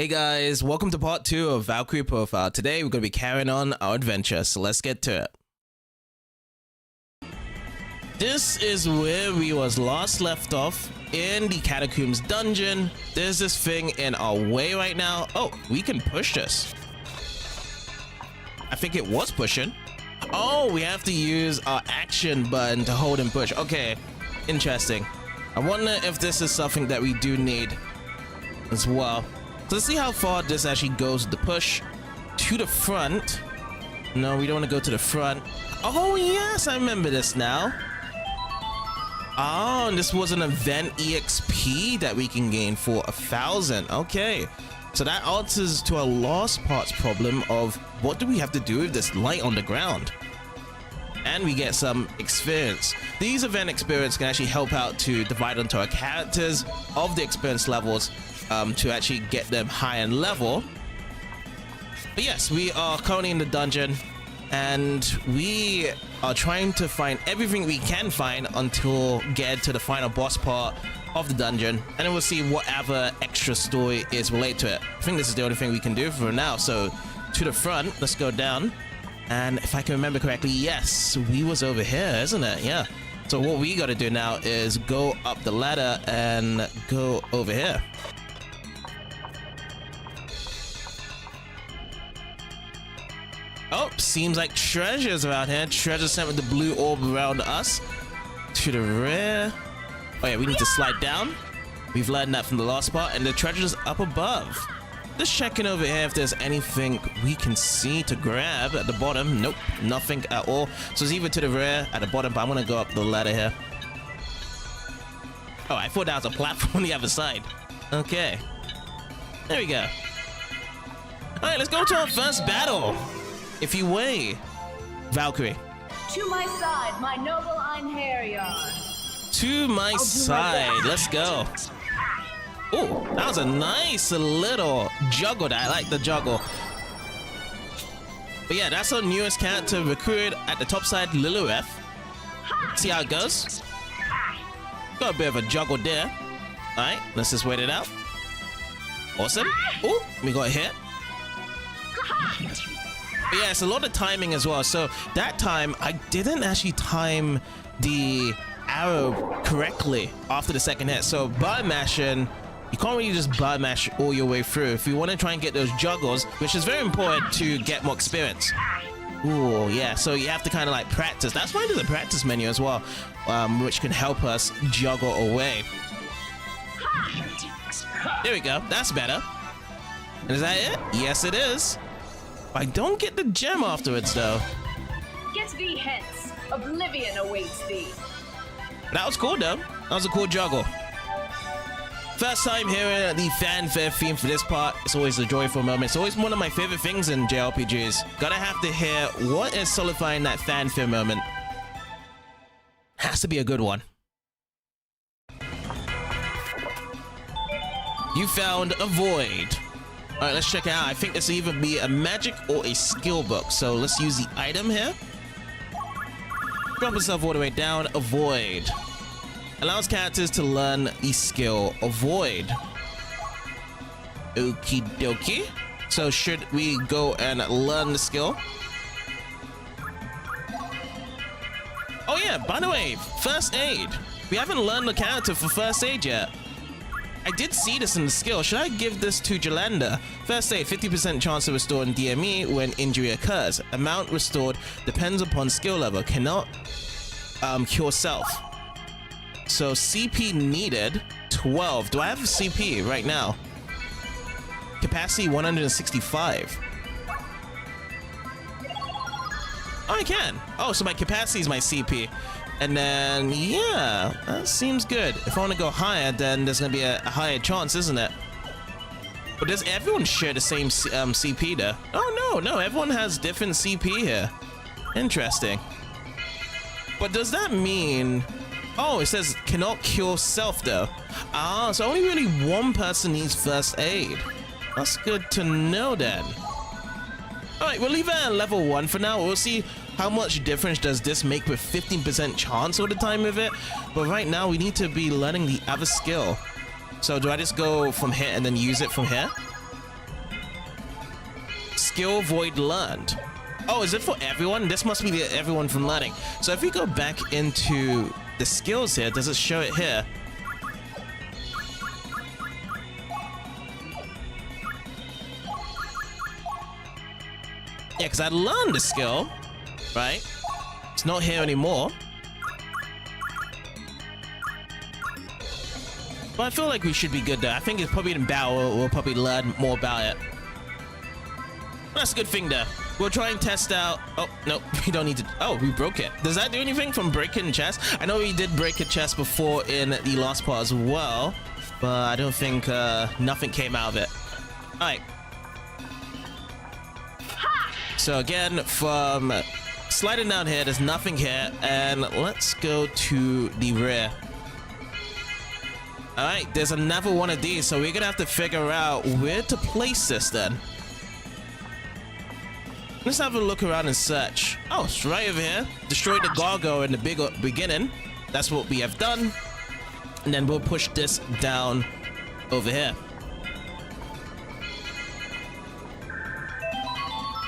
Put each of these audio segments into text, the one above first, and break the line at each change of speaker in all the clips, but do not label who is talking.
Hey guys, welcome to part 2 of Valkyrie Profile. Today we're going to be carrying on our adventure, so let's get to it. This is where we was last left off, in the Catacombs dungeon. There's this thing in our way right now. Oh, we can push this. I think it was pushing. Oh, we have to use our action button to hold and push. Okay, interesting. I wonder if this is something that we do need as well. So let's see how far this actually goes with the push to the front. No, we don't want to go to the front. Oh yes, I remember this now. Oh, and this was an event EXP that we can gain for 1,000. Okay, so that answers to our last part's problem of what do we have to do with this light on the ground. And we get some experience. These event experience can actually help out to divide onto our characters of the experience levels to actually get them high in level. But yes, we are currently in the dungeon and we are trying to find everything we can find until get to the final boss part of the dungeon, and then we'll see whatever extra story is related to it. I think this is the only thing we can do for now. So to the front, let's go down. And if I can remember correctly, yes, we was over here, isn't it? Yeah. So what we got to do now is go up the ladder and go over here. Oh, seems like treasures around here. Treasure sent with the blue orb around us. To the rear. Oh yeah, we need to slide down. We've learned that from the last part. And the treasure's up above. Just checking over here if there's anything we can see to grab at the bottom. Nope, nothing at all. So it's either to the rear, at the bottom, but I'm gonna go up the ladder here. Oh, I thought that was a platform on the other side. Okay. There we go. Alright, let's go to our first battle. If you weigh, Valkyrie.
To my side, my noble Einherjar.
To my side, let's go. Oh, that was a nice little juggle. I like the juggle. But yeah, that's our newest character recruited at the top side, Lilith. See how it goes. Got a bit of a juggle there. All right, let's just wait it out. Awesome. Oh, we got a hit. But yeah, it's a lot of timing as well. So that time, I didn't actually time the arrow correctly after the second hit. So button mashing, you can't really just button mash all your way through. If you want to try and get those juggles, which is very important to get more experience. Ooh, yeah, so you have to kind of like practice. That's why there's a practice menu as well, which can help us juggle away. There we go, that's better. And is that it? Yes, it is. I don't get the gem afterwards though.
Get thee hence. Oblivion awaits thee.
That was cool though. That was a cool juggle. First time hearing the fanfare theme for this part. It's always a joyful moment. It's always one of my favorite things in JRPGs. Gotta have to hear what is solidifying that fanfare moment. Has to be a good one. You found a void. All right, let's check it out. I think this will either be a magic or a skill book. So let's use the item here. Drop yourself all the way down. Avoid. Allows characters to learn the skill Avoid. Okie dokie. So should we go and learn the skill? Oh yeah, by the way, first aid. We haven't learned the character for first aid yet. I did see this in the skill. Should I give this to Jolanda? First aid, 50% chance of restoring DME when injury occurs. Amount restored depends upon skill level. Cannot cure self. So CP needed 12. Do I have CP right now? Capacity 165. Oh, I can. Oh, so my capacity is my CP. And then, yeah, that seems good. If I want to go higher, then there's going to be a higher chance, isn't it? But does everyone share the same CP there? Oh, no, everyone has different CP here. Interesting. But does that mean... Oh, it says cannot cure self, though. Ah, so only really one person needs first aid. That's good to know, then. All right, we'll leave it at level 1 for now. We'll see how much difference does this make with 15% chance all the time with it. But right now, we need to be learning the other skill. So do I just go from here and then use it from here? skill void learned. Oh, is it for everyone? This must be everyone from learning. So if we go back into the skills here, does it show it here? Yeah, because I learned the skill, right? It's not here anymore. But I feel like we should be good there. I think it's probably in battle. We'll probably learn more about it. That's a good thing there. We'll try and test out. Oh, no, we don't need to. Oh, we broke it. Does that do anything from breaking chest? I know we did break a chest before in the last part as well, but I don't think nothing came out of it. All right. So again, from sliding down here, there's nothing here, and let's go to the rear. All right, there's another one of these, so we're gonna have to figure out where to place this then. Let's have a look around and search. Oh, it's right over here. Destroyed the gargoyle in the beginning. That's what we have done. And then we'll push this down over here.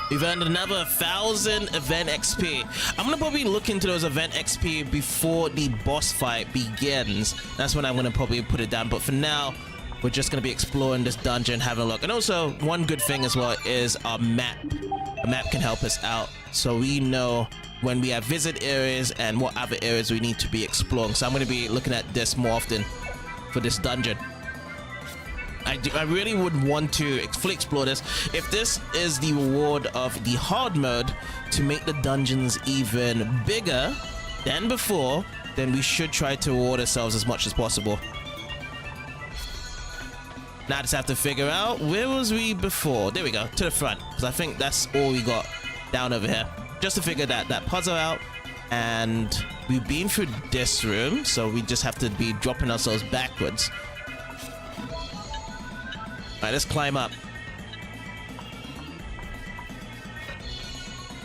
We've earned another 1,000 event XP. I'm gonna probably look into those event XP before the boss fight begins. That's when I'm gonna probably put it down. But for now, we're just gonna be exploring this dungeon, having a look. And also, one good thing as well is our map. A map can help us out, so we know when we have visit areas and what other areas we need to be exploring. So I'm going to be looking at this more often for this dungeon. I really would want to fully explore this. If this is the reward of the hard mode to make the dungeons even bigger than before, then we should try to reward ourselves as much as possible. Now I just have to figure out, where was we before? There we go, to the front, because I think that's all we got down over here. Just to figure that puzzle out, and we've been through this room, so we just have to be dropping ourselves backwards. Alright, let's climb up.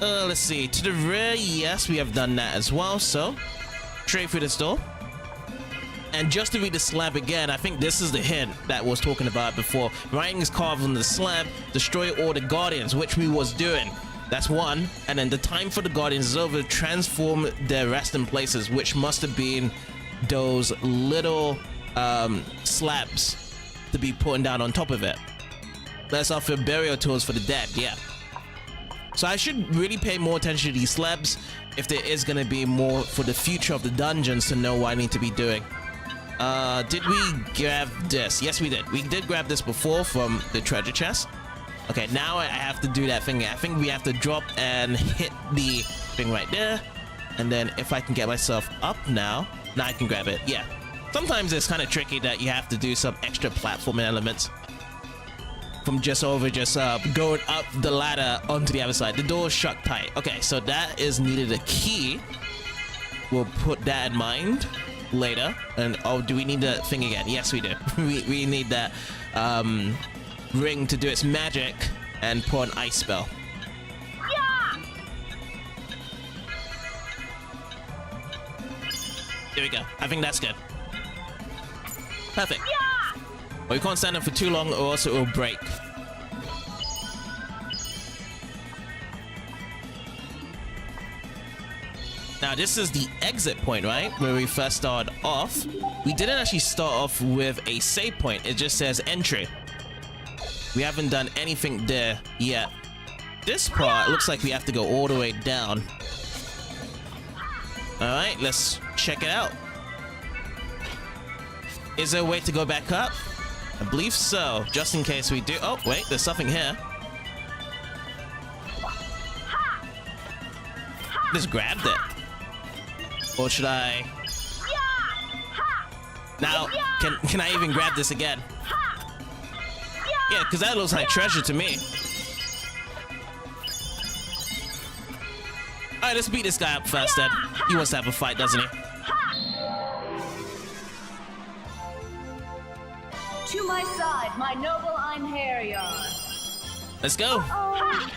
Let's see, to the rear, yes, we have done that as well, so straight through this door. And just to read the slab again, I think this is the hint that was talking about before. Writing is carved on the slab, destroy all the guardians, which we was doing. That's one. And then the time for the guardians is over, transform their resting places, which must have been those little slabs to be putting down on top of it. Let's offer burial tools for the dead, yeah. So I should really pay more attention to these slabs if there is going to be more for the future of the dungeons to know what I need to be doing. Did we grab this? Yes, we did. We did grab this before from the treasure chest. Okay, now I have to do that thing. I think we have to drop and hit the thing right there. And then if I can get myself up now I can grab it. Yeah. Sometimes it's kind of tricky that you have to do some extra platforming elements. From going up the ladder onto the other side. The door is shut tight. Okay, so that is needed a key. We'll put that in mind later. And oh, do we need that thing again? Yes, we do. we need that ring to do its magic and put an ice spell.
Yeah!
There we go. I think that's good. Perfect.
Yeah!
Well, we can't stand it for too long or else it will break. Now this is the exit point, right? Where we first started off. We didn't actually start off with a save point. It just says entry. We haven't done anything there yet. This part looks like we have to go all the way down. Alright, let's check it out. Is there a way to go back up? I believe so, just in case we do. Oh, wait, there's something here. Just grabbed it. Or should I? Now, can I even grab this again? Yeah, because that looks like treasure to me. Alright, let's beat this guy up first then. He wants to have a fight, doesn't he?
To my side, my noble Einherjar.
Let's go.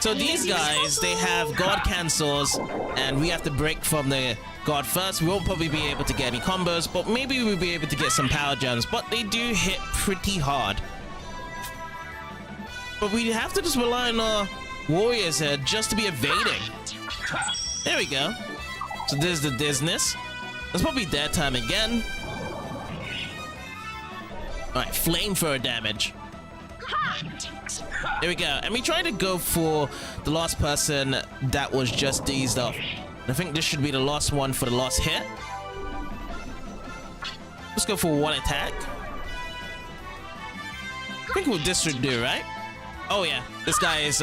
So these guys, they have god cancels, and we have to break from the god first. We won't probably be able to get any combos, but maybe we'll be able to get some power gems. But they do hit pretty hard. But we have to just rely on our warriors here just to be evading. There we go. So there's the Disness. That's probably their time again. Alright, flamethrower damage. There we go. And we tried to go for the last person that was just dazed off. I think this should be the last one for the last hit. Let's go for one attack. I think what this should do, right? Oh yeah, this guy is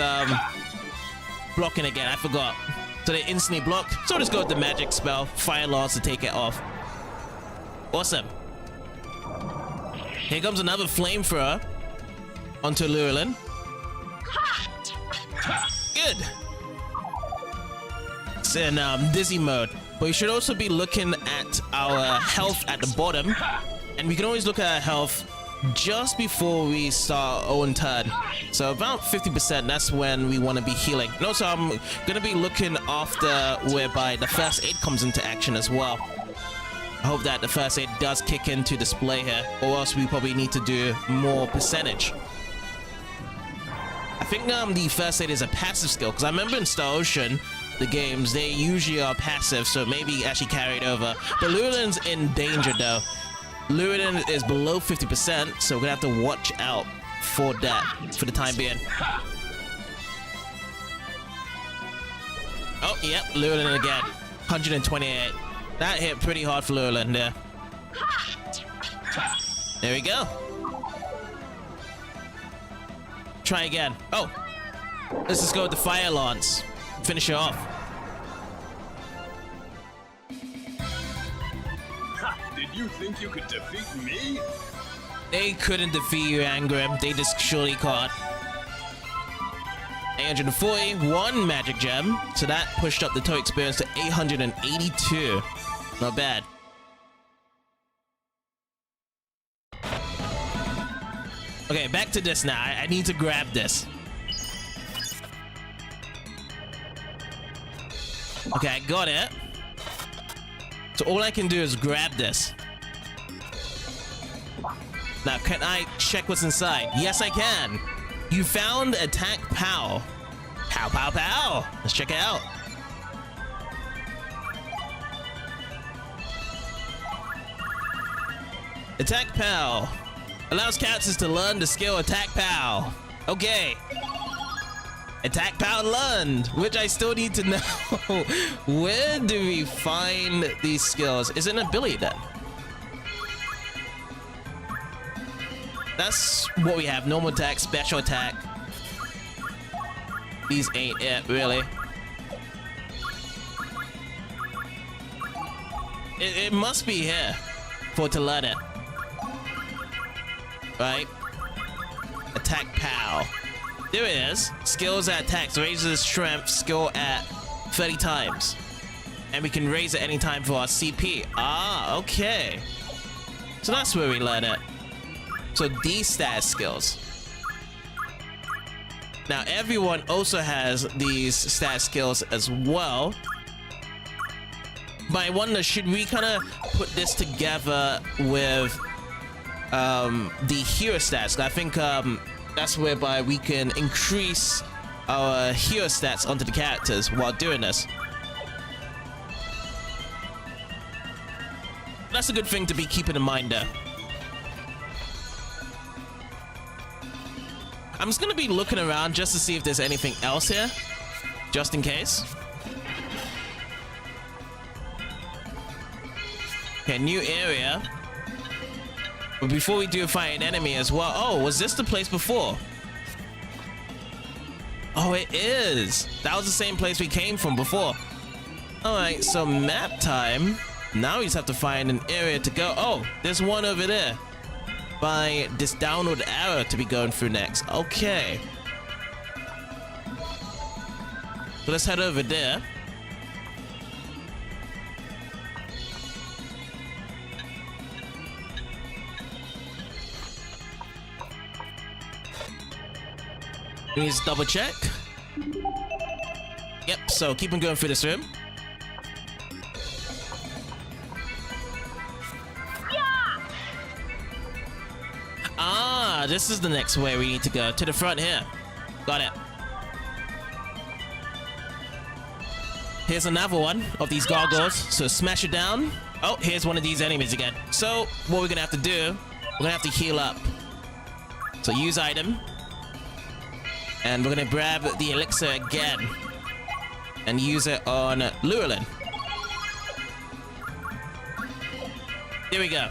blocking again. I forgot. So they instantly blocked. So I'll just go with the magic spell, Fire Lance, to take it off. Awesome. Here comes another flamethrower onto Llewellyn. Good. It's in dizzy mode. But we should also be looking at our health at the bottom. And we can always look at our health just before we start our own turn. So about 50%, that's when we want to be healing. And also I'm going to be looking after whereby the first aid comes into action as well. I hope that the first aid does kick into display here, or else we probably need to do more percentage. I think the first aid is a passive skill, because I remember in Star Ocean, the games, they usually are passive, so maybe actually carried over. But Llewellyn's in danger though. Llewellyn is below 50%, so we're gonna have to watch out for that for the time being. Oh, yep, Llewellyn again. 128. That hit pretty hard for Llewellyn there. There we go. Try again. Oh, let's just go with the Fire Lance. Finish it off.
Did you think you could defeat me?
They couldn't defeat you, Angrim. They just surely caught. 841 magic gem. So that pushed up the total experience to 882. Not bad. Okay, back to this now. I need to grab this. Okay, I got it. So all I can do is grab this. Now, can I check what's inside? Yes, I can. You found attack pow. Pow, pow, pow. Let's check it out. Attack pow. Allows characters to learn the skill attack pow. Okay. Attack pow learned, which I still need to know. Where do we find these skills? Is it an ability then? That's what we have. Normal attack, special attack. These ain't it, really. It must be here for it to learn it. Right? Attack pow. There it is. Skills at attacks. Raises strength skill at 30 times. And we can raise it anytime for our CP. Ah, okay. So that's where we learn it. So these stat skills. Now everyone also has these stat skills as well. But I wonder, should we kind of put this together with the hero stats? I think that's whereby we can increase our hero stats onto the characters while doing this. That's a good thing to be keeping in mind there. I'm just gonna be looking around just to see if there's anything else here, just in case. Okay, new area. But before we do fight an enemy as well. Oh, was this the place before? Oh, it is. That was the same place we came from before. Alright, so map time. Now we just have to find an area to go. Oh, there's one over there. By this downward arrow to be going through next. Okay. So let's head over there. We need to double check. Yep, so keep on going through this room. Ah, this is the next way we need to go. To the front here. Got it. Here's another one of these gargoyles. So smash it down. Oh, here's one of these enemies again. So what we're gonna have to do, we're gonna have to heal up. So use item. And we're gonna grab the elixir again. And use it on Llewellyn. There we go.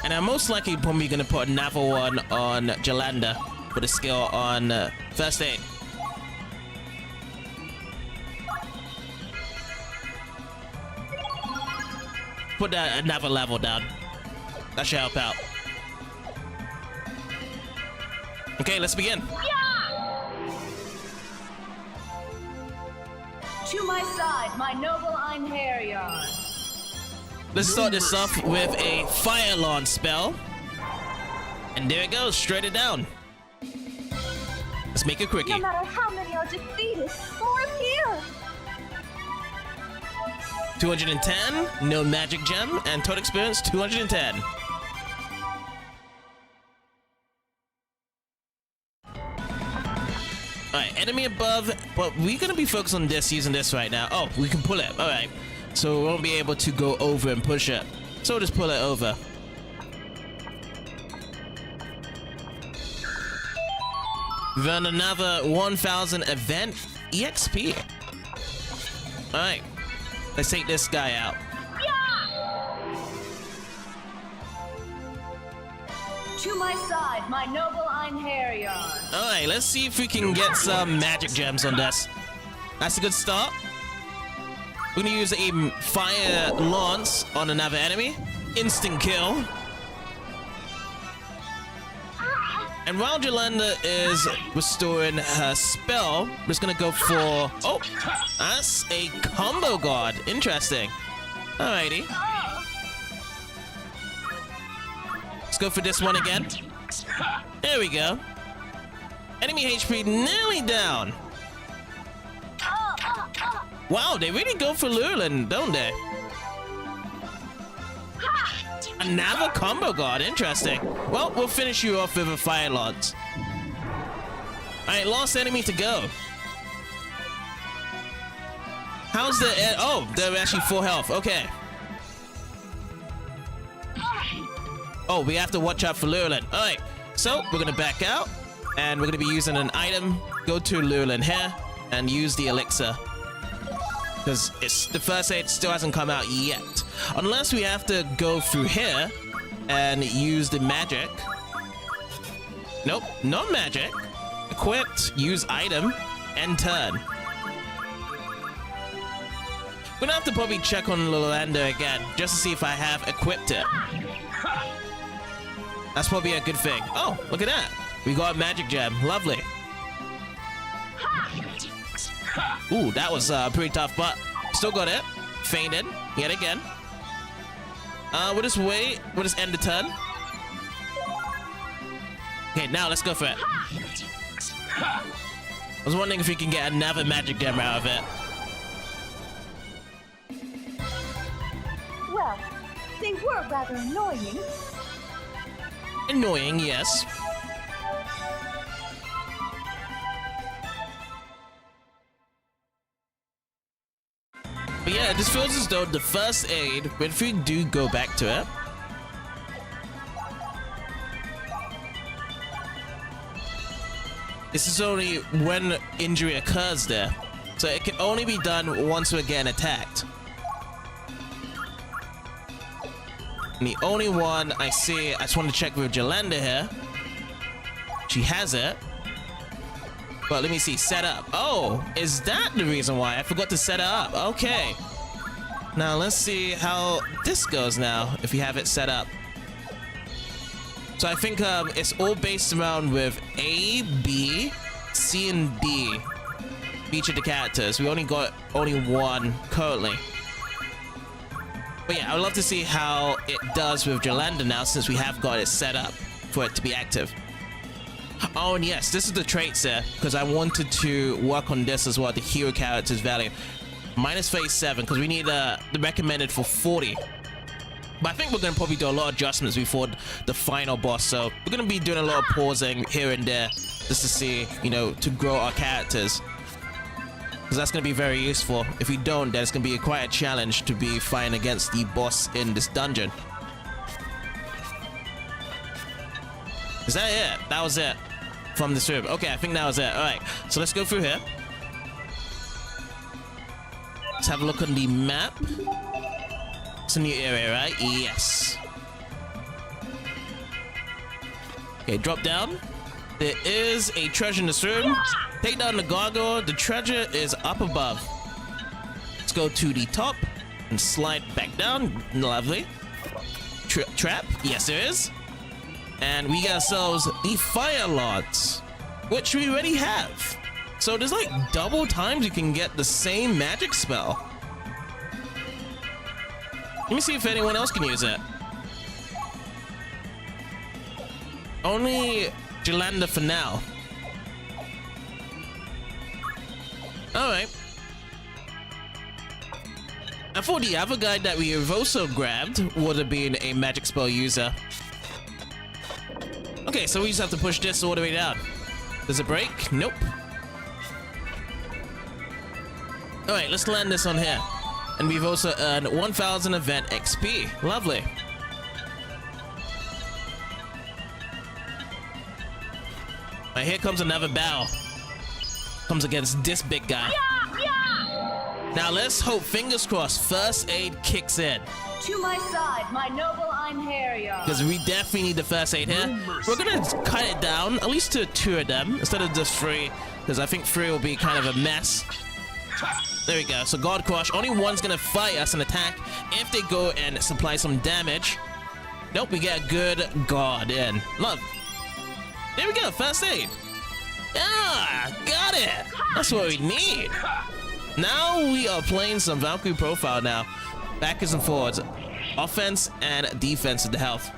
And I'm most likely probably gonna put another one on Jolanda for the skill on first aid. Put another level down. That should help out. Okay, let's begin.
To my side, my noble Einherjar.
Let's start this off with a fire launch spell. And there it goes, straight it down. Let's make it quickie.
No matter how many are defeated, more appear.
210, no magic gem, and total experience 210. Alright, enemy above, but we're gonna be focused on this, using this right now. Oh, we can pull it. Alright. So we won't be able to go over and push it. So we'll just pull it over. Then another 1000 event EXP. Alright. Let's take this guy out.
To my side, my noble Einherjar.
Alright, let's see if we can get some magic gems on this. That's a good start. We're gonna use a fire lance on another enemy. Instant kill. And while Jolanda is restoring her spell, we're just gonna go for... Oh, that's a combo guard. Interesting. Alrighty. Let's go for this one again. There we go. Enemy HP nearly down. Wow, they really go for Llewellyn, don't they? Another combo guard, interesting. Well, we'll finish you off with a fire lance. Alright, last enemy to go. How's the... Oh, they're actually full health, okay. Oh, we have to watch out for Llewellyn. Alright, so we're gonna back out. And we're gonna be using an item. Go to Llewellyn here and use the elixir. Because it's the first aid still hasn't come out yet. Unless we have to go through here and use the magic. Nope, no magic. Equipped, use item, and turn. We're gonna have to probably check on Lolanda again, just to see if I have equipped it. That's probably a good thing. Oh, look at that. We got a magic gem, lovely. Ooh, that was pretty tough, but still got it. Fainted, yet again. We'll just wait. We'll just end the turn. Okay, now let's go for it. I was wondering if we can get another magic gem out of it.
Well, they were rather annoying.
Annoying, yes. But yeah, this feels as though the first aid, if we do go back to it, this is only when injury occurs there. So it can only be done once we're getting attacked. And the only one I see, I just want to check with Jolanda here. She has it. But let me see, set up. Oh, is that the reason why? I forgot to set it up. Okay. Now let's see how this goes now, if you have it set up. So I think it's all based around with A, B, C, and D. Each of the characters. We only got one currently. But yeah, I would love to see how it does with Jolanda now, since we have got it set up for it to be active. Oh, and yes, this is the traits there, because I wanted to work on this as well, the hero character's value. Minus 37, because we need the recommended for 40. But I think we're going to probably do a lot of adjustments before the final boss, so we're going to be doing a lot of pausing here and there, just to see, you know, to grow our characters. because that's going to be very useful. If we don't, then it's going to be quite a challenge to be fighting against the boss in this dungeon. Is that it? That was it from this room. Okay, I think that was it. All right, so let's go through here. Let's have a look on the map. It's a new area, right? Yes. Okay, drop down. There is a treasure in this room. Take down the gargoyle. The treasure is up above. Let's go to the top and slide back down. Lovely. Trap. Yes, there is. And we get ourselves the fire lords, which we already have. So there's like double times you can get the same magic spell. Let me see if anyone else can use it. Only Jolanda for now. Alright. I thought the other guy that we have also grabbed would have been a magic spell user. Okay, so we just have to push this all the way down. Does it break? Nope. Alright, let's land this on here. And we've also earned 1000 event XP. Lovely. Alright, here comes another battle. Comes against this big guy. Now let's hope, fingers crossed, first aid kicks in.
To my side, my noble Einherjar.
Because we definitely need the first aid here. We're gonna cut it down, at least to 2 of them, instead of just 3. Because I think 3 will be kind of a mess. There we go. So God Crush, only one's gonna fight us and attack if they go and supply some damage. Nope, we get a good guard in. Love. There we go, first aid. Yeah, got it. That's what we need. Now we are playing some Valkyrie Profile now. Backwards and forwards. Offense and defense of the health.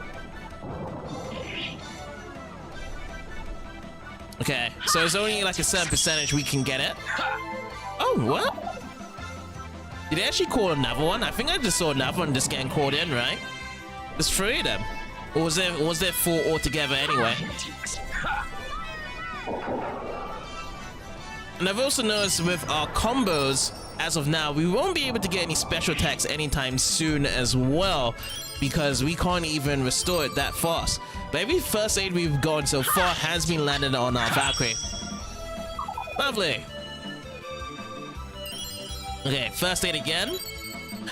Okay, so it's only like a certain percentage we can get it. Oh, what? Did they actually call another one? I think I just saw another one just getting called in, right? There's 3 of them. Or was there 4 altogether anyway? And I've also noticed with our combos, as of now, we won't be able to get any special attacks anytime soon as well, because we can't even restore it that fast. But every first aid we've gotten so far has been landed on our Valkyrie. Lovely. Okay, first aid again.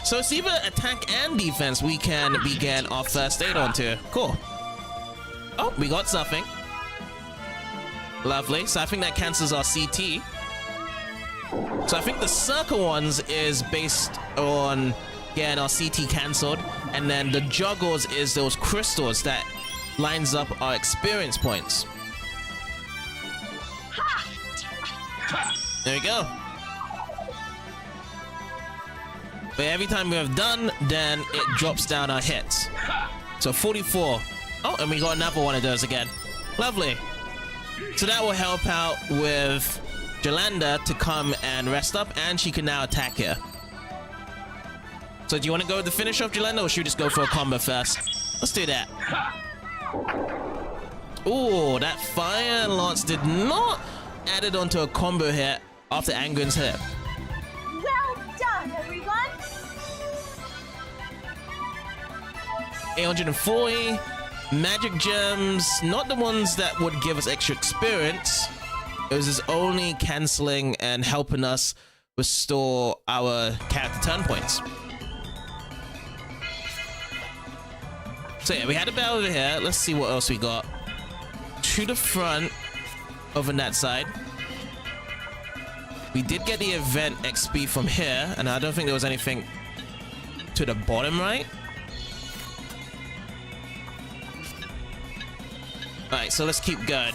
So it's either attack and defense we can begin our first aid onto. Cool. Oh, we got something. Lovely. So I think that cancels our CT. So I think the circle ones is based on getting our CT cancelled, and then the juggles is those crystals that lines up our experience points. There we go. But every time we have done, then it drops down our hits. So 44. Oh, and we got another one of those again. Lovely. So that will help out with Jolanda to come and rest up, and she can now attack here. So do you want to go with the finish off Jolanda, or should we just go for a combo first? Let's do that. Ooh, that fire lance did not add it onto a combo hit after Angren's hit.
Well done, everyone!
840 magic gems, not the ones that would give us extra experience. It was just only canceling and helping us restore our character turn points. So yeah, we had a battle over here. Let's see what else we got. To the front over on that side. We did get the event XP from here, and I don't think there was anything to the bottom right. Alright, so let's keep going.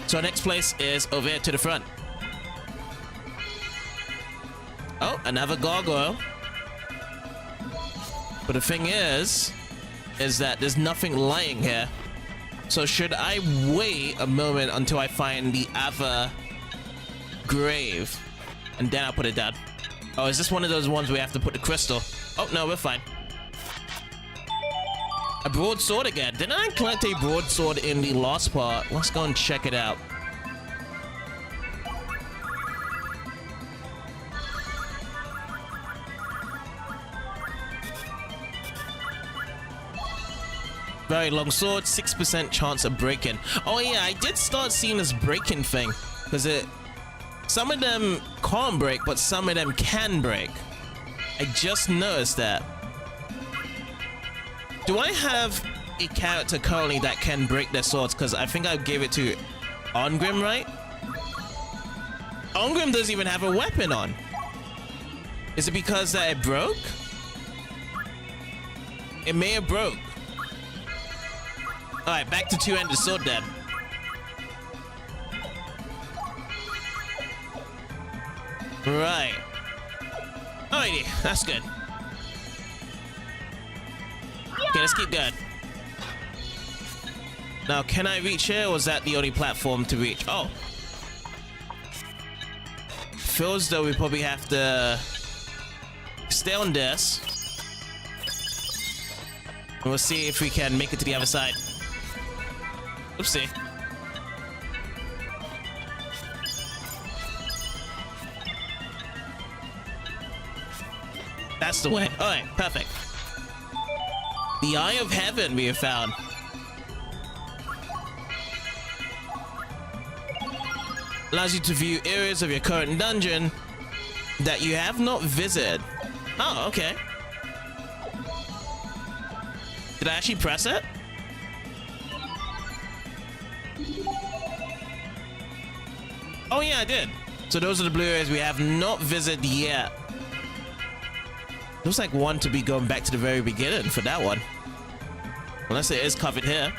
So our next place is over here to the front. Oh, another gargoyle. But the thing is that there's nothing lying here. So should I wait a moment until I find the other grave, and then I'll put it down? Oh, is this one of those ones where we have to put the crystal? Oh, no, we're fine. A broadsword again. Didn't I collect a broadsword in the last part? Let's go and check it out. Very long sword, 6% chance of breaking. Oh yeah, I did start seeing this breaking thing. Because some of them can't break, but some of them can break. I just noticed that. Do I have a character currently that can break their swords? Because I think I gave it to Ongrim, right? Ongrim doesn't even have a weapon on. Is it because that it broke? It may have broke. Alright, back to two-handed sword then. Right. Alrighty, that's good. Okay, let's keep going. Now, can I reach here, or is that the only platform to reach? Oh. Feels though we probably have to stay on this. And we'll see if we can make it to the other side. Oopsie. That's the way. Alright, perfect. The Eye of Heaven we have found. Allows you to view areas of your current dungeon that you have not visited. Oh, okay. Did I actually press it? Oh yeah, I did. So those are the blue areas we have not visited yet. Looks like one to be going back to the very beginning for that one. Unless it is covered here.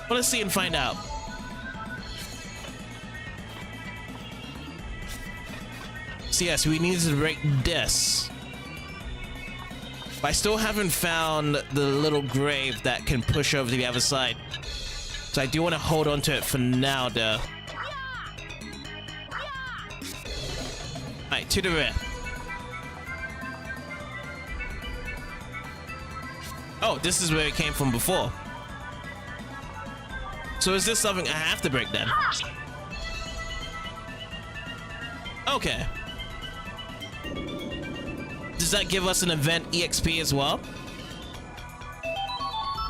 Well, let's see and find out. So yes, we need to break this. But I still haven't found the little grave that can push over to the other side. So I do want to hold on to it for now, though. Alright, to the rear. Oh, this is where it came from before. So is this something I have to break then? Okay. Does that give us an event EXP as well?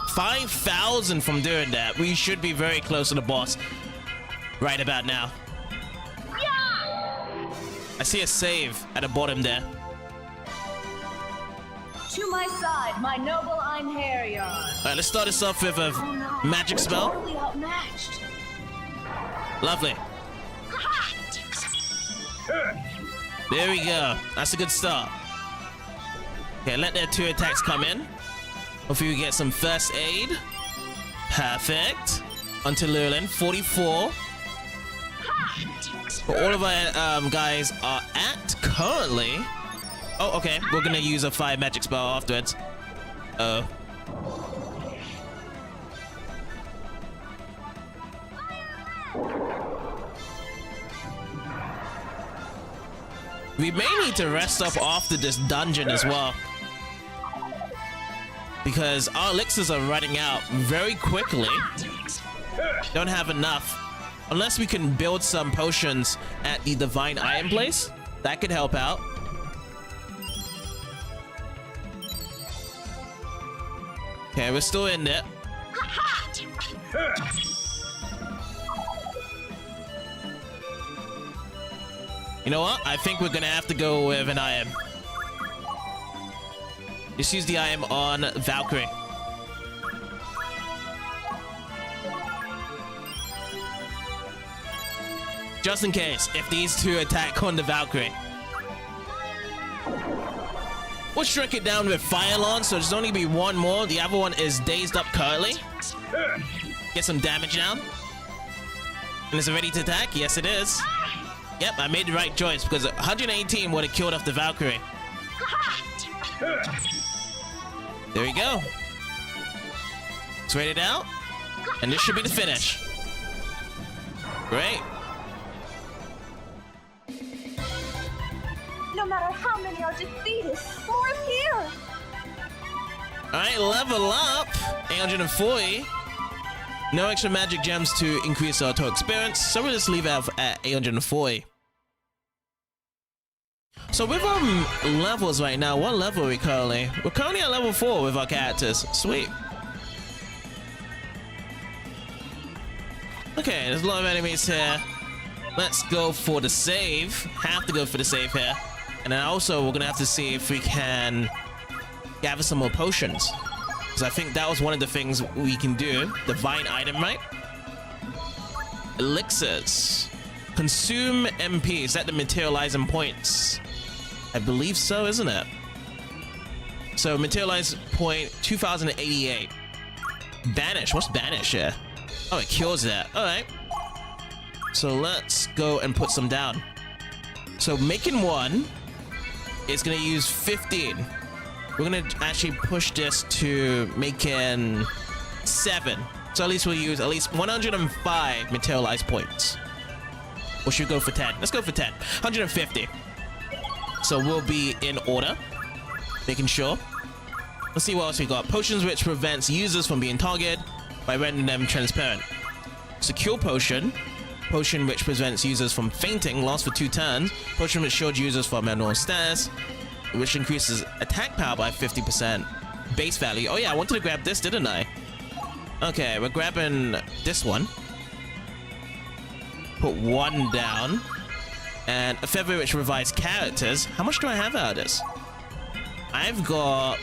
5,000 from doing that. We should be very close to the boss right about now. I see a save at the bottom there.
To my side, my noble Einherjar.
Alright, let's start this off with a magic spell.
Totally outmatched.
Lovely. There we go. That's a good start. Okay, let their two attacks come in. Hopefully we get some first aid. Perfect. Onto Lulin, 44. But all of our guys are at currently. Oh, okay. We're gonna use a fire magic spell afterwards. Oh. We may need to rest up after this dungeon as well. Because our elixirs are running out very quickly. Don't have enough. Unless we can build some potions at the Divine Iron place. That could help out. Okay, we're still in there. You know what? I think we're gonna have to go with an IM. Just use the IM on Valkyrie. Just in case, if these two attack on the Valkyrie. We'll shrink it down with Fire Lance, so there's only be one more. The other one is dazed up currently. Get some damage down. And is it ready to attack? Yes, it is. Yep, I made the right choice because 118 would have killed off the Valkyrie. There we go. Let's wait it out. And this should be the finish. Great.
No matter how many are defeated, more appear.
Alright, level up. 840. No extra magic gems to increase our total experience, so we'll just leave it at 840. So with our levels right now, what level are we currently? We're currently at level 4 with our characters. Sweet. Okay, there's a lot of enemies here. Let's go for the save. Have to go for the save here. And then also, we're gonna have to see if we can gather some more potions. Because I think that was one of the things we can do. Divine item, right? Elixirs. Consume MP. Is that the materializing points? I believe so, isn't it? So materialize point 2088. Banish. What's banish here? Oh, it cures that. All right. So let's go and put some down. So making one is going to use 15. We're going to actually push this to making 7. So at least we'll use at least 105 materialized points. Or should we go for 10? Let's go for 10. 150. So we'll be in order. Making sure. Let's see what else we got. Potions which prevents users from being targeted by rendering them transparent. Secure potion. Potion which prevents users from fainting, lasts for 2 turns. Potion which shields users from abnormal status, which increases attack power by 50%. Base value. Oh yeah, I wanted to grab this, didn't I? Okay, we're grabbing this one. Put 1 down. And a feather which revives characters. How much do I have out of this? I've got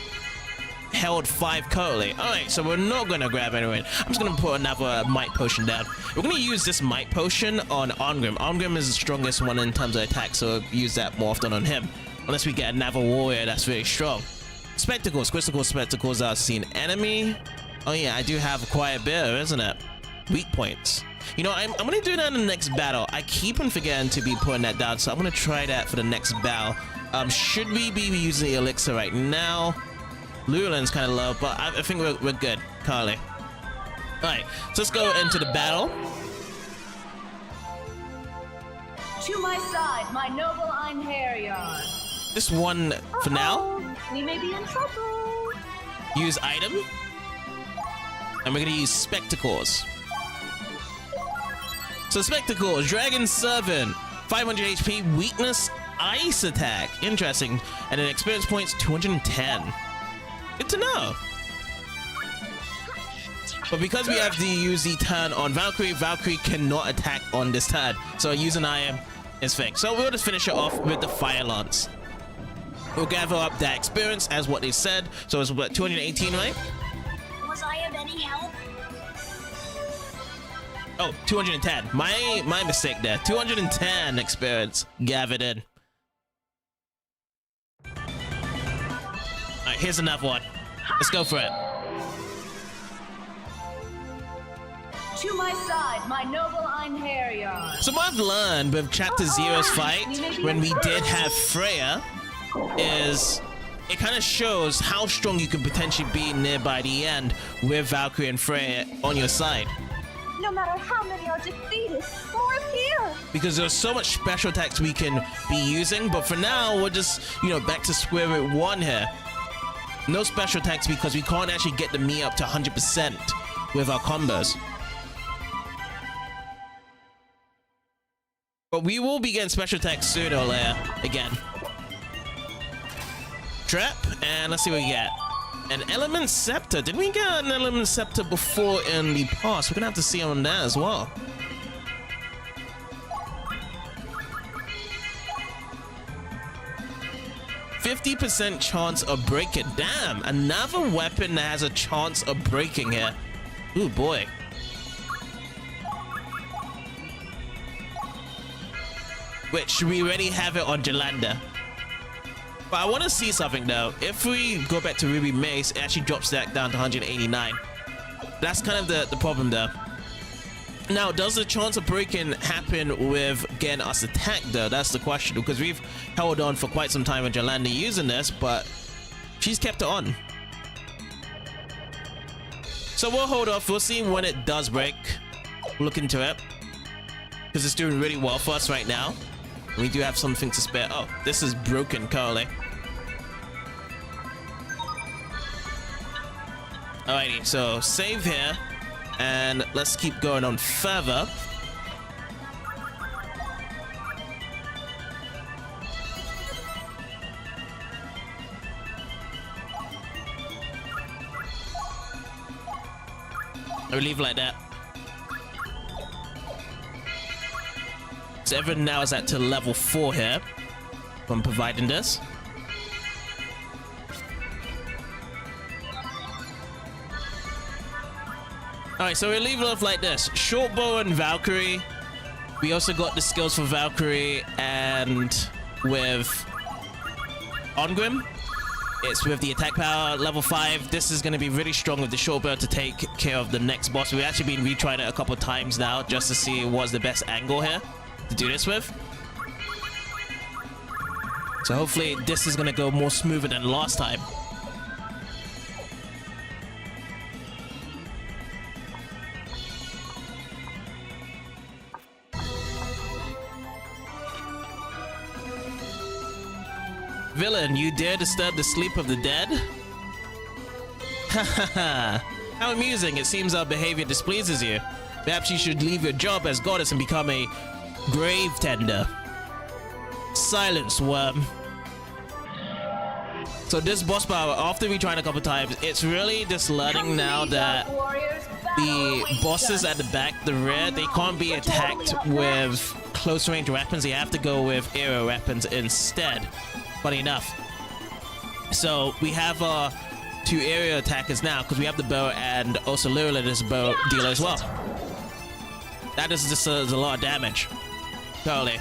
held 5 currently. Alright, so we're not gonna grab anyone. I'm just gonna put another might potion down. We're gonna use this might potion on Arngrim. Arngrim is the strongest one in terms of attack, so use that more often on him. Unless we get another warrior that's really strong. Spectacles. Crystal spectacles are seen enemy. Oh yeah, I do have quite a bit, isn't it? Weak points. You know, I'm gonna do that in the next battle. I keep on forgetting to be putting that down, so I'm gonna try that for the next battle. Should we be using the elixir right now? Lulin's kind of low, but I think we're good, Carly. Alright, so let's go into the battle.
To my side, my noble Einherjar.
This one for now.
We may be in trouble.
Use item. And we're gonna use spectacles. So spectacles, Dragon Servant, 500 HP, weakness, ice attack. Interesting. And then experience points, 210. Good to know. But because we have to use the turn on Valkyrie, Valkyrie cannot attack on this turn. So using item is fixed. So we'll just finish it off with the Fire Lance. We'll gather up that experience as what they said. So it's what, 218, right?
Was I of any help?
Oh, 210. My mistake there. 210 experience gathered in. Alright, here's another one. Let's go for it.
To my side, my noble Einherjar.
So what I've learned with Chapter Zero's fight, when we did have Freya, is it kind of shows how strong you can potentially be near by the end with Valkyrie and Freya on your side.
No matter how many are defeated, more appear.
Because there's so much special attacks we can be using, but for now, we're just, you know, back to square root 1 here. No special attacks because we can't actually get the me up to 100% with our combos. But we will be getting special attacks sooner or later, again. Trap, and let's see what we get. An Element Scepter. Did we get an Element Scepter before in the past? We're gonna have to see on that as well. %50 chance of breaking. Damn, another weapon that has a chance of breaking here. Ooh, boy. Which we already have it on Jolanda. But I want to see something though. If we go back to Ruby Mace, it actually drops that down to 189. That's kind of the problem though. Now, does the chance of breaking happen with getting us attacked though? That's the question, because we've held on for quite some time with Jolanda using this, but she's kept it on. So we'll hold off. We'll see when it does break. Look into it, because it's doing really well for us right now. We do have something to spare. Oh, this is broken currently. Alrighty, so save here. And let's keep going on further. I will leave like that. So everyone now is at to level 4 here from providing this. Alright, so we leave it off like this. Short bow and Valkyrie. We also got the skills for Valkyrie and with Ongrim. It's with the attack power level 5. This is going to be really strong with the short bow to take care of the next boss. We've actually been retrying it a couple of times now just to see what's the best angle here to do this with. So hopefully this is going to go more smoother than last time. Villain, you dare disturb the sleep of the dead? Hahaha. How amusing. It seems our behavior displeases you. Perhaps you should leave your job as goddess and become a grave tender. Silence, worm. So this boss power, after we tried a couple times, it's really just learning now that the bosses at the back, the rear, they can't be attacked with close range weapons. They have to go with aerial weapons instead. Funny enough. So we have 2 area attackers now because we have the bow and also Lurelin is a bow dealer as well. That is just a lot of damage. Totally.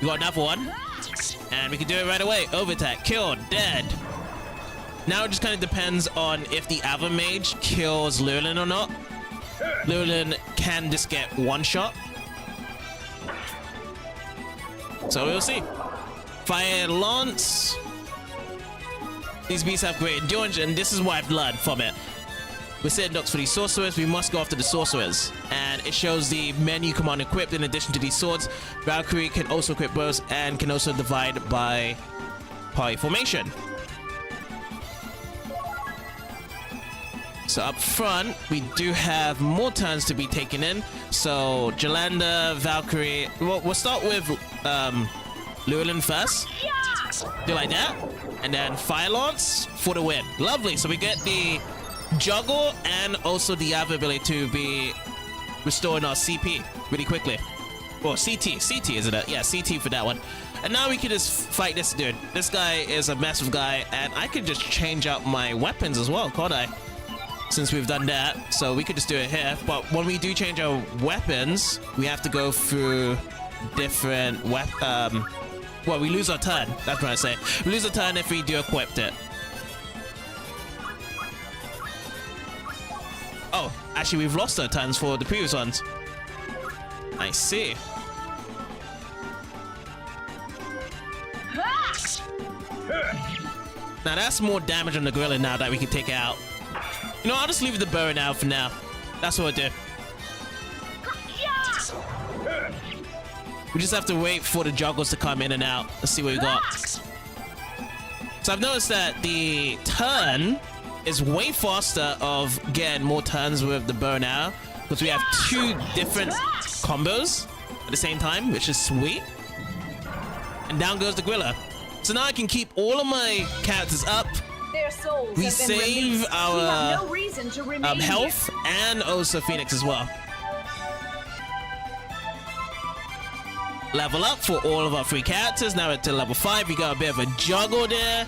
We got another one. And we can do it right away. Over-attack. Killed. Dead. Now it just kind of depends on if the other mage kills Lurelin or not. Lurelin can just get one shot. So we'll see. Fire Lance. These beasts have great endurance, and this is what I've learned from it. We're setting docks for these sorcerers. We must go after the sorcerers. And it shows the menu command equipped. In addition to these swords, Valkyrie can also equip bows and can also divide by party formation. So up front, we do have more turns to be taken in. So Jolanda, Valkyrie. Well, we'll start with Lurelin first. Do like that. And then Fire Lance for the win. Lovely. So we get the juggle and also the other ability to be restoring our CP really quickly. Or CT, isn't it? Yeah, CT for that one. And now we can just fight this dude. This guy is a massive guy, and I could just change out my weapons as well, can't I? Since we've done that, so we could just do it here. But when we do change our weapons, we have to go through different well, we lose our turn. That's what I say. We lose a turn if we do equip it. Oh, actually, we've lost our turns for the previous ones. I see. Now that's more damage on the gorilla now that we can take out. You know, I'll just leave the bow now for now. That's what I'll do. We just have to wait for the juggles to come in and out. Let's see what we got. So I've noticed that the turn is way faster of getting more turns with the bow now, because we have 2 different combos at the same time, which is sweet. And down goes the gorilla. So now I can keep all of my characters up.
Their souls
We
have been
save
released.
our
We have no reason to remain
health
here.
and also Phoenix as well. Level up for all of our 3 characters. Now we're to level 5. We got a bit of a juggle there.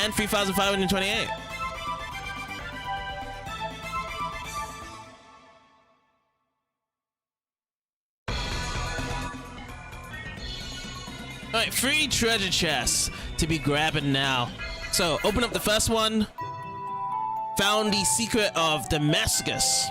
And 3,528. Alright, 3 treasure chests to be grabbing now. So, open up the first one. Found the secret of Damascus.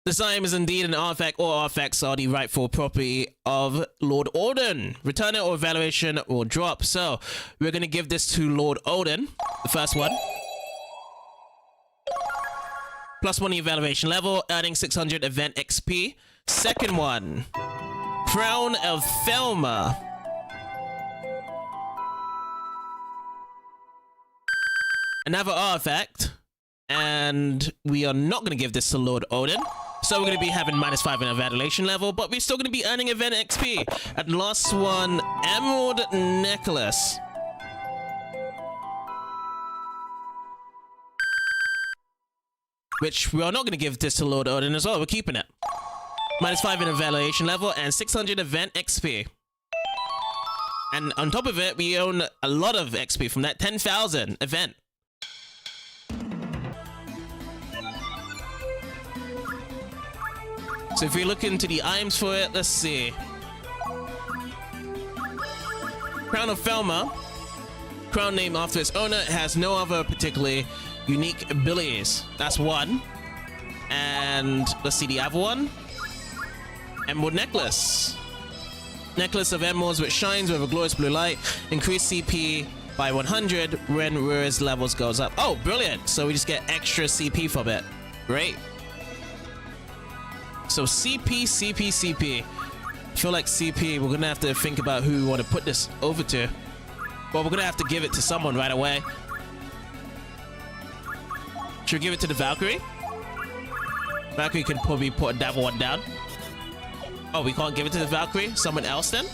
This item is indeed an artifact, or artifacts are the rightful property of Lord Odin. Return it or evaluation will drop. So, we're going to give this to Lord Odin. The first one. +1 evaluation level, earning 600 event XP. Second one. Crown of Thelma. Another artifact. And we are not going to give this to Lord Odin. So we're going to be having -5 in evaluation level, but we're still going to be earning event XP. And last one, Emerald Necklace. which we are not going to give this to Lord Odin as well. We're keeping it. -5 in evaluation level and 600 event XP. And on top of it, we own a lot of XP from that 10,000 event. So if we look into the items for it, let's see. Crown of Felma. Crown named after its owner, has no other particularly unique abilities. That's one. And let's see the other one. Emerald Necklace. Necklace of emeralds which shines with a glorious blue light. Increase CP by 100 when Rura's levels goes up. Oh, brilliant. So we just get extra CP from it. Great. So CP, CP, CP. I feel like CP, we're going to have to think about who we want to put this over to. Well, we're going to have to give it to someone right away. Should we give it to the Valkyrie? Valkyrie can probably put that one down. Oh, we can't give it to the Valkyrie? Someone else then?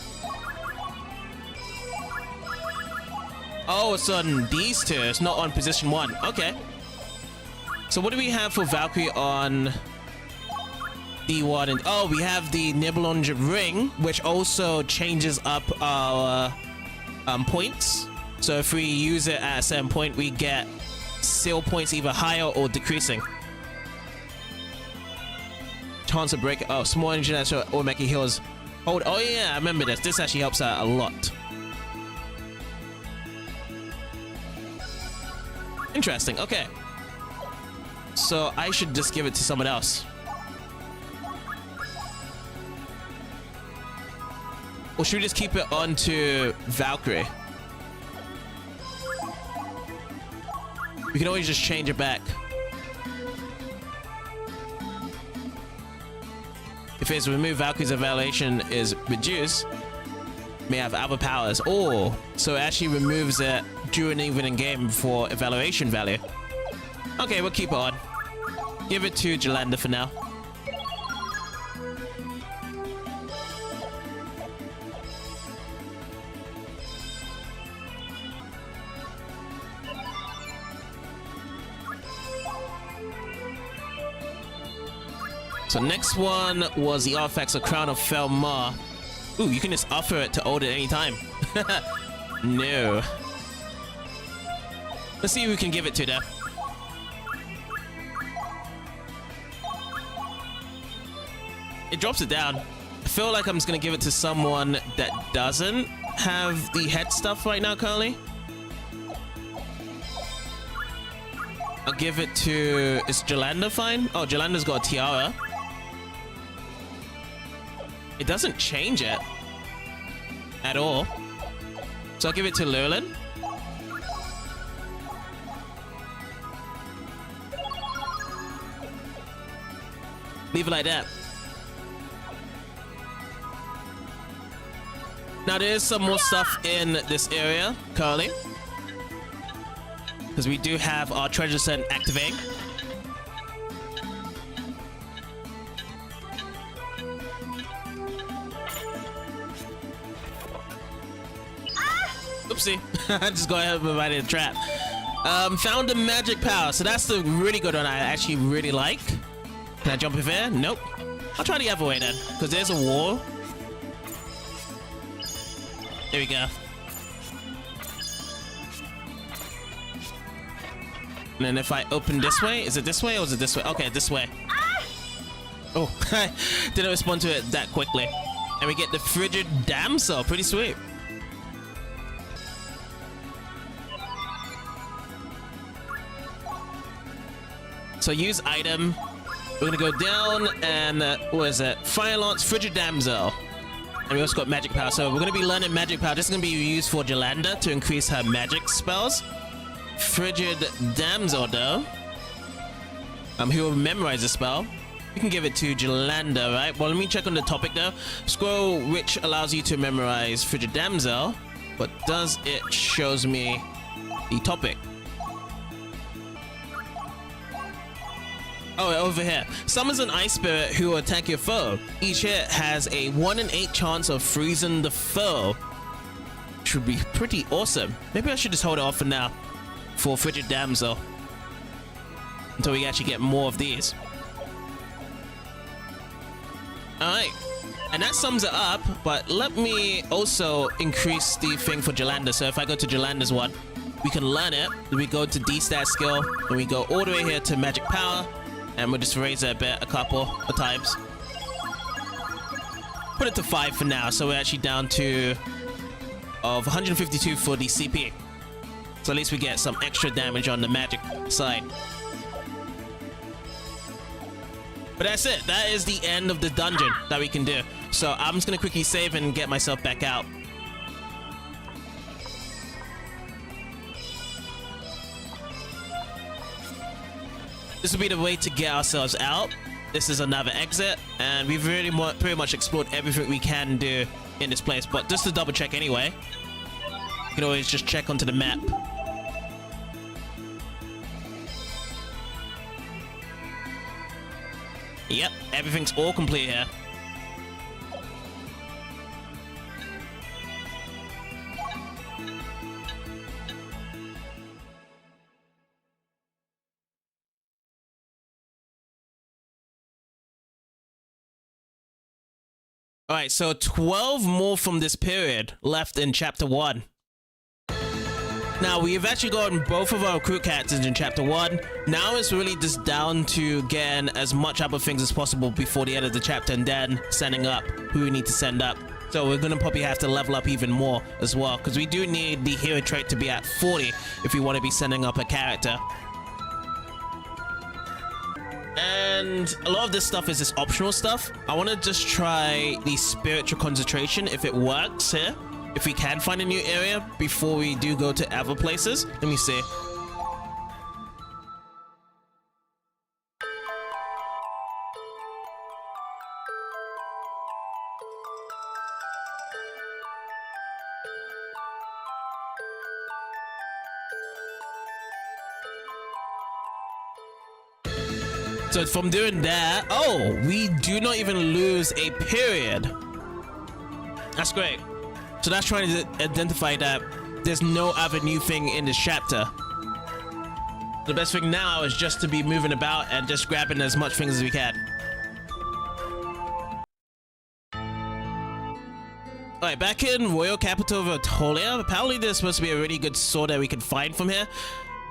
Oh, it's on these two. It's not on position 1. Okay. So what do we have for Valkyrie on D1? And oh, we have the Nibelung ring, which also changes up our points. So if we use it at a certain point, we get seal points either higher or decreasing. Chance of break. Oh, small energy natural automatic heals. Hold. Oh yeah, I remember this. This actually helps out a lot. Interesting. Okay. So I should just give it to someone else. Or should we just keep it on to Valkyrie? We can always just change it back. If it's remove Valkyrie's evaluation is reduced, may have other powers. Or so it actually removes it during even in game for evaluation value. Okay, we'll keep it on. Give it to Jolanda for now. So next one was the artifacts of Crown of Felmar. Ooh, you can just offer it to Odin anytime. No. Let's see who we can give it to there. It drops it down. I feel like I'm just gonna give it to someone that doesn't have the head stuff right now currently. I'll give it to... Is Jolanda fine? Oh, Jolanda's got a tiara. It doesn't change it at all. So I'll give it to Lurlin. Leave it like that. Now there is some more stuff in this area currently, because we do have our treasure set activating. Oopsie. I just got ahead of my in the trap. Found a magic power. So that's the really good one I actually really like. Can I jump in there? Nope. I'll try the other way then, because there's a wall. There we go. And then if I open this way, is it this way or is it this way? Okay, this way. Oh, I didn't respond to it that quickly. And we get the frigid damsel. Pretty sweet. So use item. We're gonna go down and what is it? Fire Lance, Frigid Damsel. And we also got magic power. So we're gonna be learning magic power. This is gonna be used for Jolanda to increase her magic spells. Frigid Damsel though. Who will memorize the spell. We can give it to Jolanda, right? Well, let me check on the topic though. Scroll which allows you to memorize Frigid Damsel. But does it shows me the topic? Oh, over here. Summons an ice spirit who will attack your foe. Each hit has a 1 in 8 chance of freezing the foe. Should be pretty awesome. Maybe I should just hold it off for now for Frigid Damsel. until we actually get more of these. Alright, and that sums it up, but let me also increase the thing for Jolanda. So if I go to Jolanda's one, we can learn it. We go to D-stat skill, and we go all the way here to magic power, and we'll just raise it a bit, a couple of times. Put it to 5 for now, so we're actually down to 152 for the CP. So at least we get some extra damage on the magic side. But that's it. That is the end of the dungeon that we can do. So I'm just gonna quickly save and get myself back out. This will be the way to get ourselves out. This is another exit, and we've really pretty much explored everything we can do in this place. But just to double check anyway, you can always just check onto the map. Yep, everything's all complete here. Alright, so 12 more from this period left in chapter 1. Now, we've actually gotten both of our crew characters in chapter 1. Now it's really just down to getting as much other things as possible before the end of the chapter, and then sending up who we need to send up. So we're gonna probably have to level up even more as well, because we do need the hero trait to be at 40 if we want to be sending up a character. And a lot of this stuff is just optional stuff. I want to just try the spiritual concentration if it works here. If we can find a new area before we do go to other places. Let me see. So from doing that, oh, we do not even lose a period. That's great. So that's trying to identify that there's no other new thing in this chapter. The best thing now is just to be moving about and just grabbing as much things as we can. Alright, back in Royal Capital of Atolia. Apparently there's supposed to be a really good sword that we can find from here.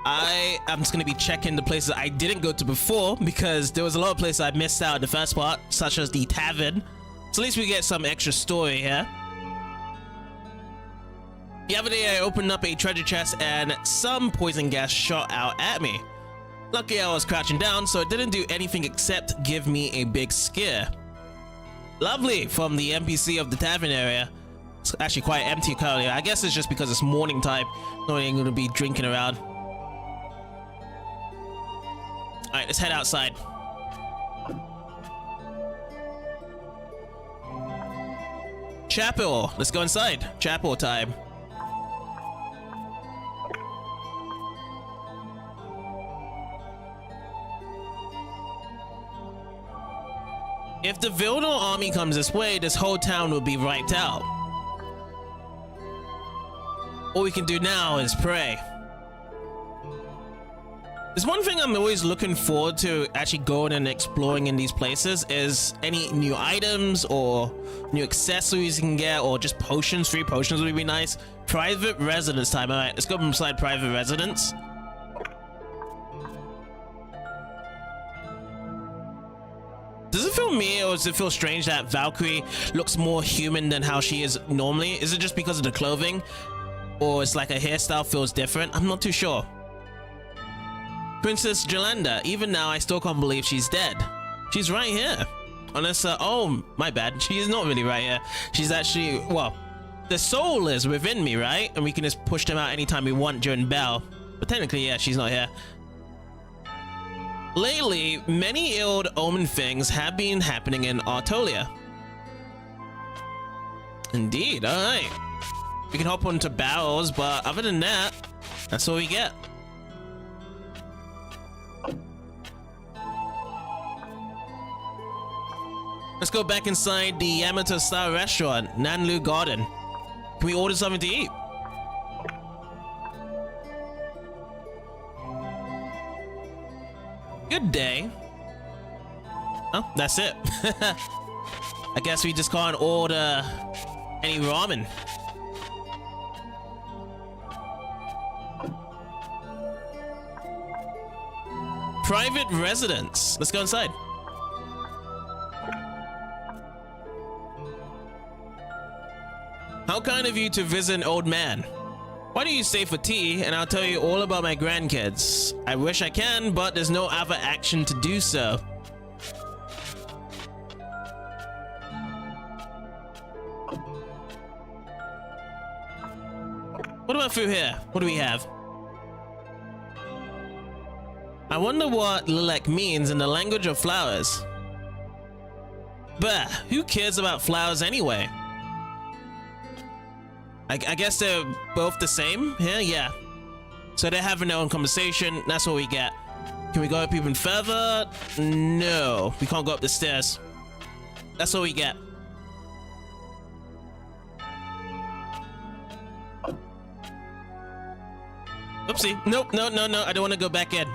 I am just going to be checking the places I didn't go to before, because there was a lot of places I missed out in the first part, such as the tavern. So at least we get some extra story here. The other day I opened up a treasure chest and some poison gas shot out at me. Luckily I was crouching down, so it didn't do anything except give me a big scare. Lovely from the NPC of the tavern area. It's actually quite empty currently. I guess it's just because it's morning time. Nobody ain't gonna be drinking around. Alright, let's head outside. Chapel. Let's go inside. Chapel time. If the Vilno army comes this way, this whole town will be wiped out. All we can do now is pray. There's one thing I'm always looking forward to actually going and exploring in these places is any new items or new accessories you can get, or just potions. 3 potions would be nice. Private residence time. Alright, let's go inside private residence. Does it feel me, or does it feel strange that Valkyrie looks more human than how she is normally? Is it just because of the clothing? Or it's like her hairstyle feels different? I'm not too sure. Princess Jolanda, even now I still can't believe she's dead. She's right here. Unless, oh, my bad. She is not really right here. She's actually, well, the soul is within me, right? And we can just push them out anytime we want during Bell. But technically, yeah, she's not here. Lately, many ill-omened things have been happening in Artolia. Indeed, alright. We can hop onto barrels, but other than that, that's all we get. Let's go back inside the Yamato-style restaurant, Nanlu Garden. Can we order something to eat? Good day. Oh, that's it. I guess we just can't order any ramen. Private residence. Let's go inside. How kind of you to visit an old man. Why don't you stay for tea and I'll tell you all about my grandkids. I wish I can, but there's no other action to do so. What about through here? What do we have? I wonder what Lilek means in the language of flowers. Bah, who cares about flowers anyway? I guess they're both the same here, yeah. So they're having their own conversation. That's what we get. Can we go up even further? No, we can't go up the stairs. That's what we get. Oopsie. Nope, no. I don't want to go back in.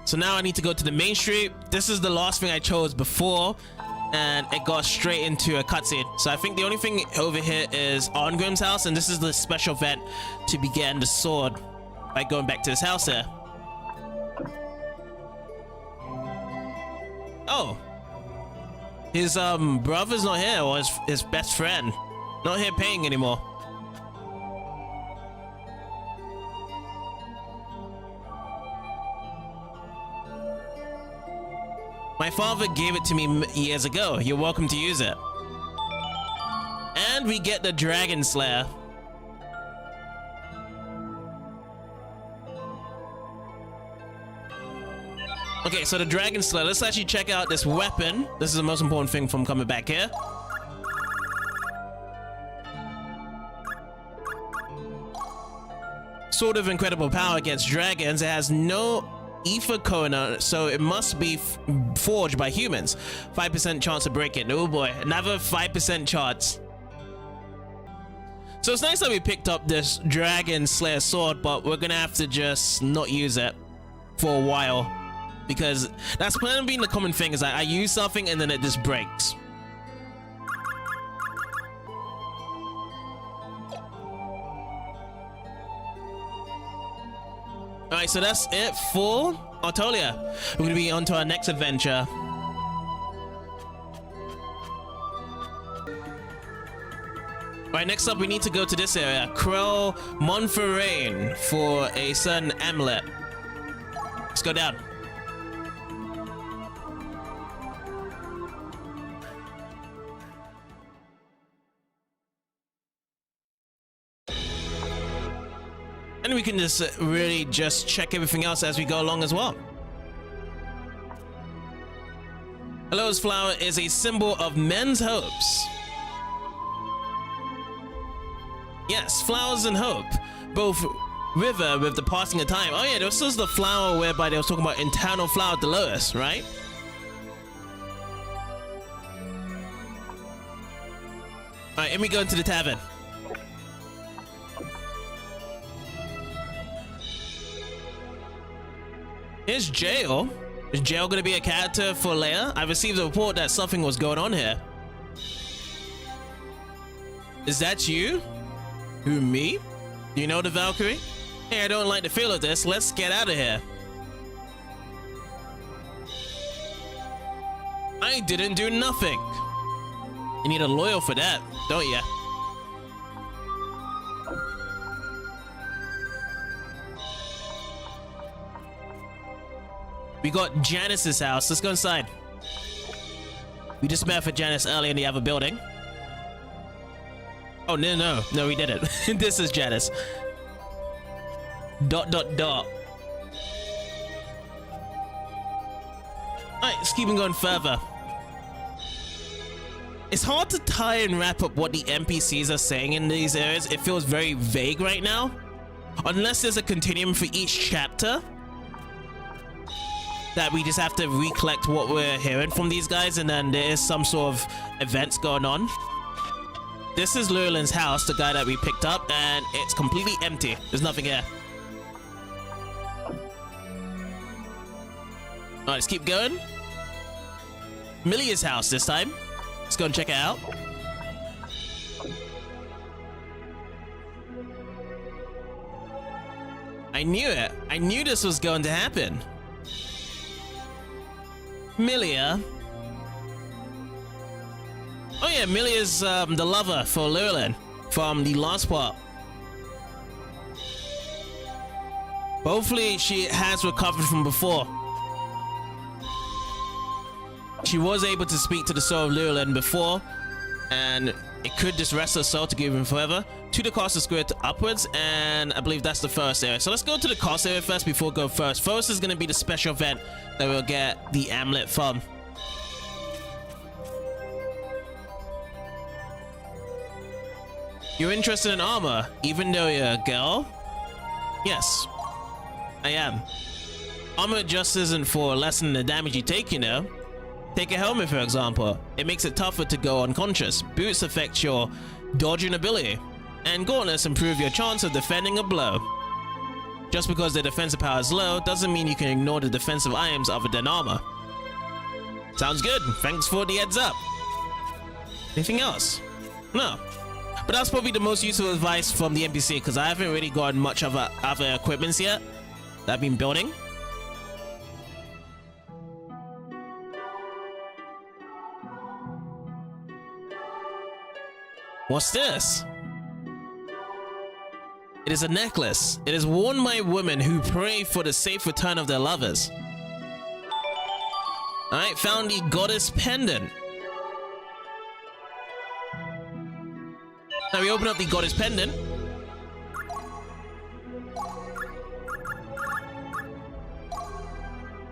So now I need to go to the main street. This is the last thing I chose before, and it got straight into a cutscene. So I think the only thing over here is Arngrim's house, and this is the special event to begin the sword by going back to his house here. Oh. His brother's not here, or his best friend. Not here paying anymore. My father gave it to me years ago. You're welcome to use it. And we get the Dragon Slayer. Okay, so the Dragon Slayer. Let's actually check out this weapon. This is the most important thing from coming back here. Sword of incredible power against dragons. It has no ether cone, so it must be forged by humans. 5% chance to break it. Oh boy, another 5% chance. So it's nice that we picked up this Dragon Slayer sword, but we're gonna have to just not use it for a while, because that's kind of been the common thing, is that I use something and then it just breaks. Alright, so that's it for Artolia. We're going to be on to our next adventure. Alright, next up we need to go to this area, Krell Montferrain, for a certain amulet. Let's go down. And we can just really just check everything else as we go along as well. Hello's flower is a symbol of men's hopes. Yes, flowers and hope. Both river with the passing of time. Oh yeah, this was the flower whereby they was talking about internal flower Dolores, right? Alright, and we go into the tavern. Here's Jail. Is Jail gonna be a character for Leia? I received a report that something was going on here. Is that you? Who, me? Do you know the Valkyrie? Hey, I don't like the feel of this. Let's get out of here. I didn't do nothing. You need a lawyer for that, don't you? We got Janice's house. Let's go inside. We just met for Janice earlier in the other building. Oh, no, we didn't. This is Janice. ... Alright, let's keep on going further. It's hard to tie and wrap up what the NPCs are saying in these areas. It feels very vague right now. Unless there's a continuum for each chapter, that we just have to recollect what we're hearing from these guys, and then there is some sort of events going on. This is Llewellyn's house, the guy that we picked up, and it's completely empty. There's nothing here. Alright, let's keep going. Millia's house this time. Let's go and check it out. I knew it. I knew this was going to happen. Milia. Oh yeah, Milia's the lover for Llewellyn from the last part. Hopefully she has recovered from before. She was able to speak to the soul of Llewellyn before, and it could just rest her soul to give him forever. To the castle square to upwards, and I believe that's the first area. So let's go to the castle area first before go first. First is going to be the special event that we'll get the amulet from. You're interested in armor, even though you're a girl? Yes, I am. Armor just isn't for lessening the damage you take, you know. Take a helmet, for example. It makes it tougher to go unconscious. Boots affect your dodging ability. And gauntlets improve your chance of defending a blow. Just because the defensive power is low doesn't mean you can ignore the defensive items other than armor. Sounds good. Thanks for the heads up. Anything else? No. But that's probably the most useful advice from the NPC, because I haven't really gotten much of other equipments yet that I've been building. What's this? It is a necklace. It is worn by women who pray for the safe return of their lovers. Alright, found the goddess pendant. Now we open up the goddess pendant.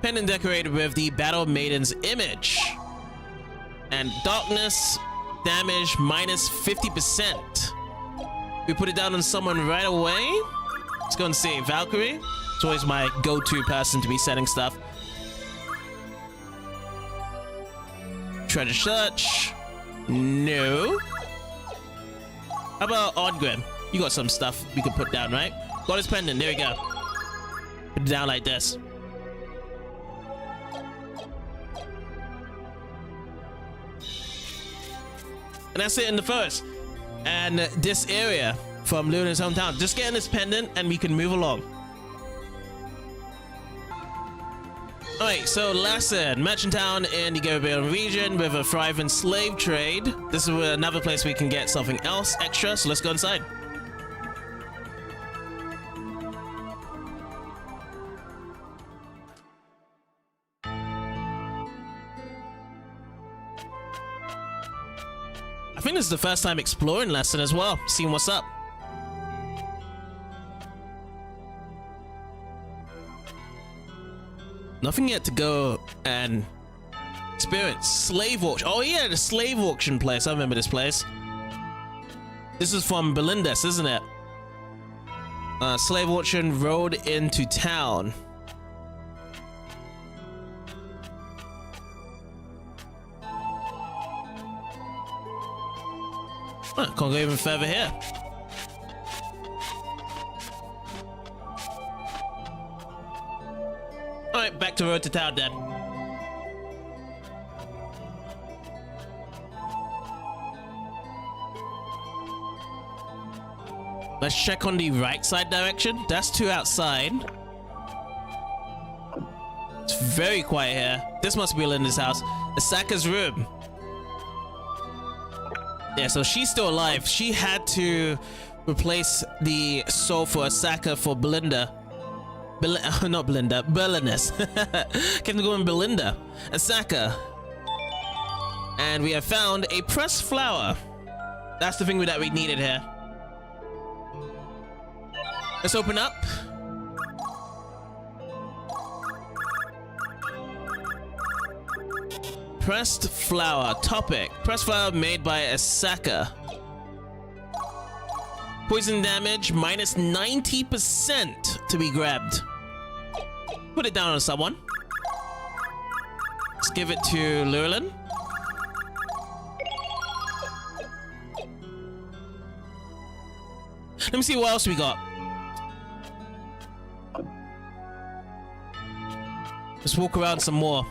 Pendant decorated with the battle maiden's image. And darkness damage minus 50%. We put it down on someone right away. Let's go and see. Valkyrie. It's always my go-to person to be setting stuff. Treasure search. No. How about Oddgrim? You got some stuff we could put down, right? Goddess pendant. There we go. Put it down like this. And that's it in the first. And this area from Llewellyn's hometown. Just getting this pendant and we can move along. Alright, so lesson. Merchant town in the Garibaldian region with a thriving slave trade. This is another place we can get something else extra, so let's go inside. I think this is the first time exploring lesson as well, seeing what's up. Nothing yet to go and experience. Slave auction. Oh yeah, the slave auction place. I remember this place. This is from Belinda's, isn't it? Slave auction road into town. Oh, can't go even further here. Alright, back to road to town then. Let's check on the right side direction. That's two outside. It's very quiet here. This must be Linda's house. Asaka's room. Yeah, so she's still alive. She had to replace the soul for Asaka for Belinda. Not Belinda, Berlinus. Kept going Belinda. Asaka. And we have found a pressed flower. That's the thing that we needed here. Let's open up. Pressed flower. Topic. Pressed flower made by Asaka. Poison damage minus 90% to be grabbed. Put it down on someone. Let's give it to Llewellyn. Let me see what else we got. Let's walk around some more.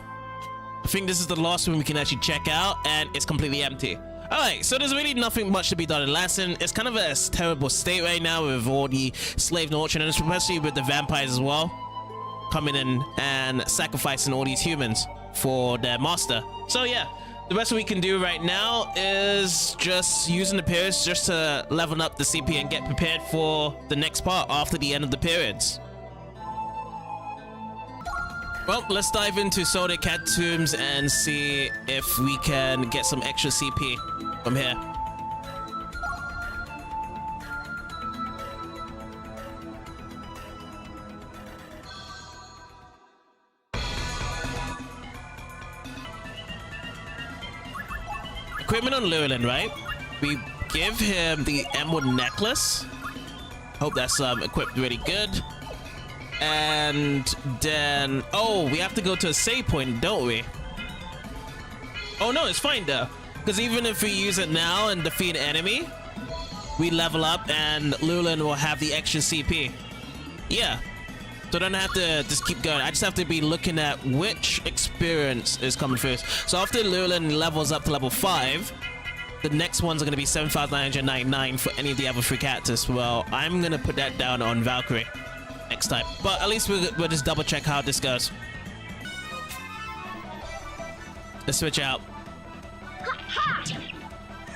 I think this is the last one we can actually check out, and it's completely empty. Alright, so there's really nothing much to be done in Lassen. It's kind of a terrible state right now with all the slave auction, and especially with the vampires as well, coming in and sacrificing all these humans for their master. So yeah, the best we can do right now is just using the periods just to level up the CP and get prepared for the next part after the end of the periods. Well, let's dive into Solde Catacombs and see if we can get some extra CP from here. Equipment on Llewellyn, right? We give him the emerald necklace. Hope that's equipped really good. And then, oh, we have to go to a save point, don't we? Oh no, it's fine though, because even if we use it now and defeat an enemy, we level up and Llewellyn will have the extra CP. Yeah, so I don't have to just keep going. I just have to be looking at which experience is coming first. So after Llewellyn levels up to level 5, the next ones are going to be 7,999 for any of the other 3 characters. Well, I'm going to put that down on Valkyrie next time, but at least we'll just double check how this goes. Let's switch out.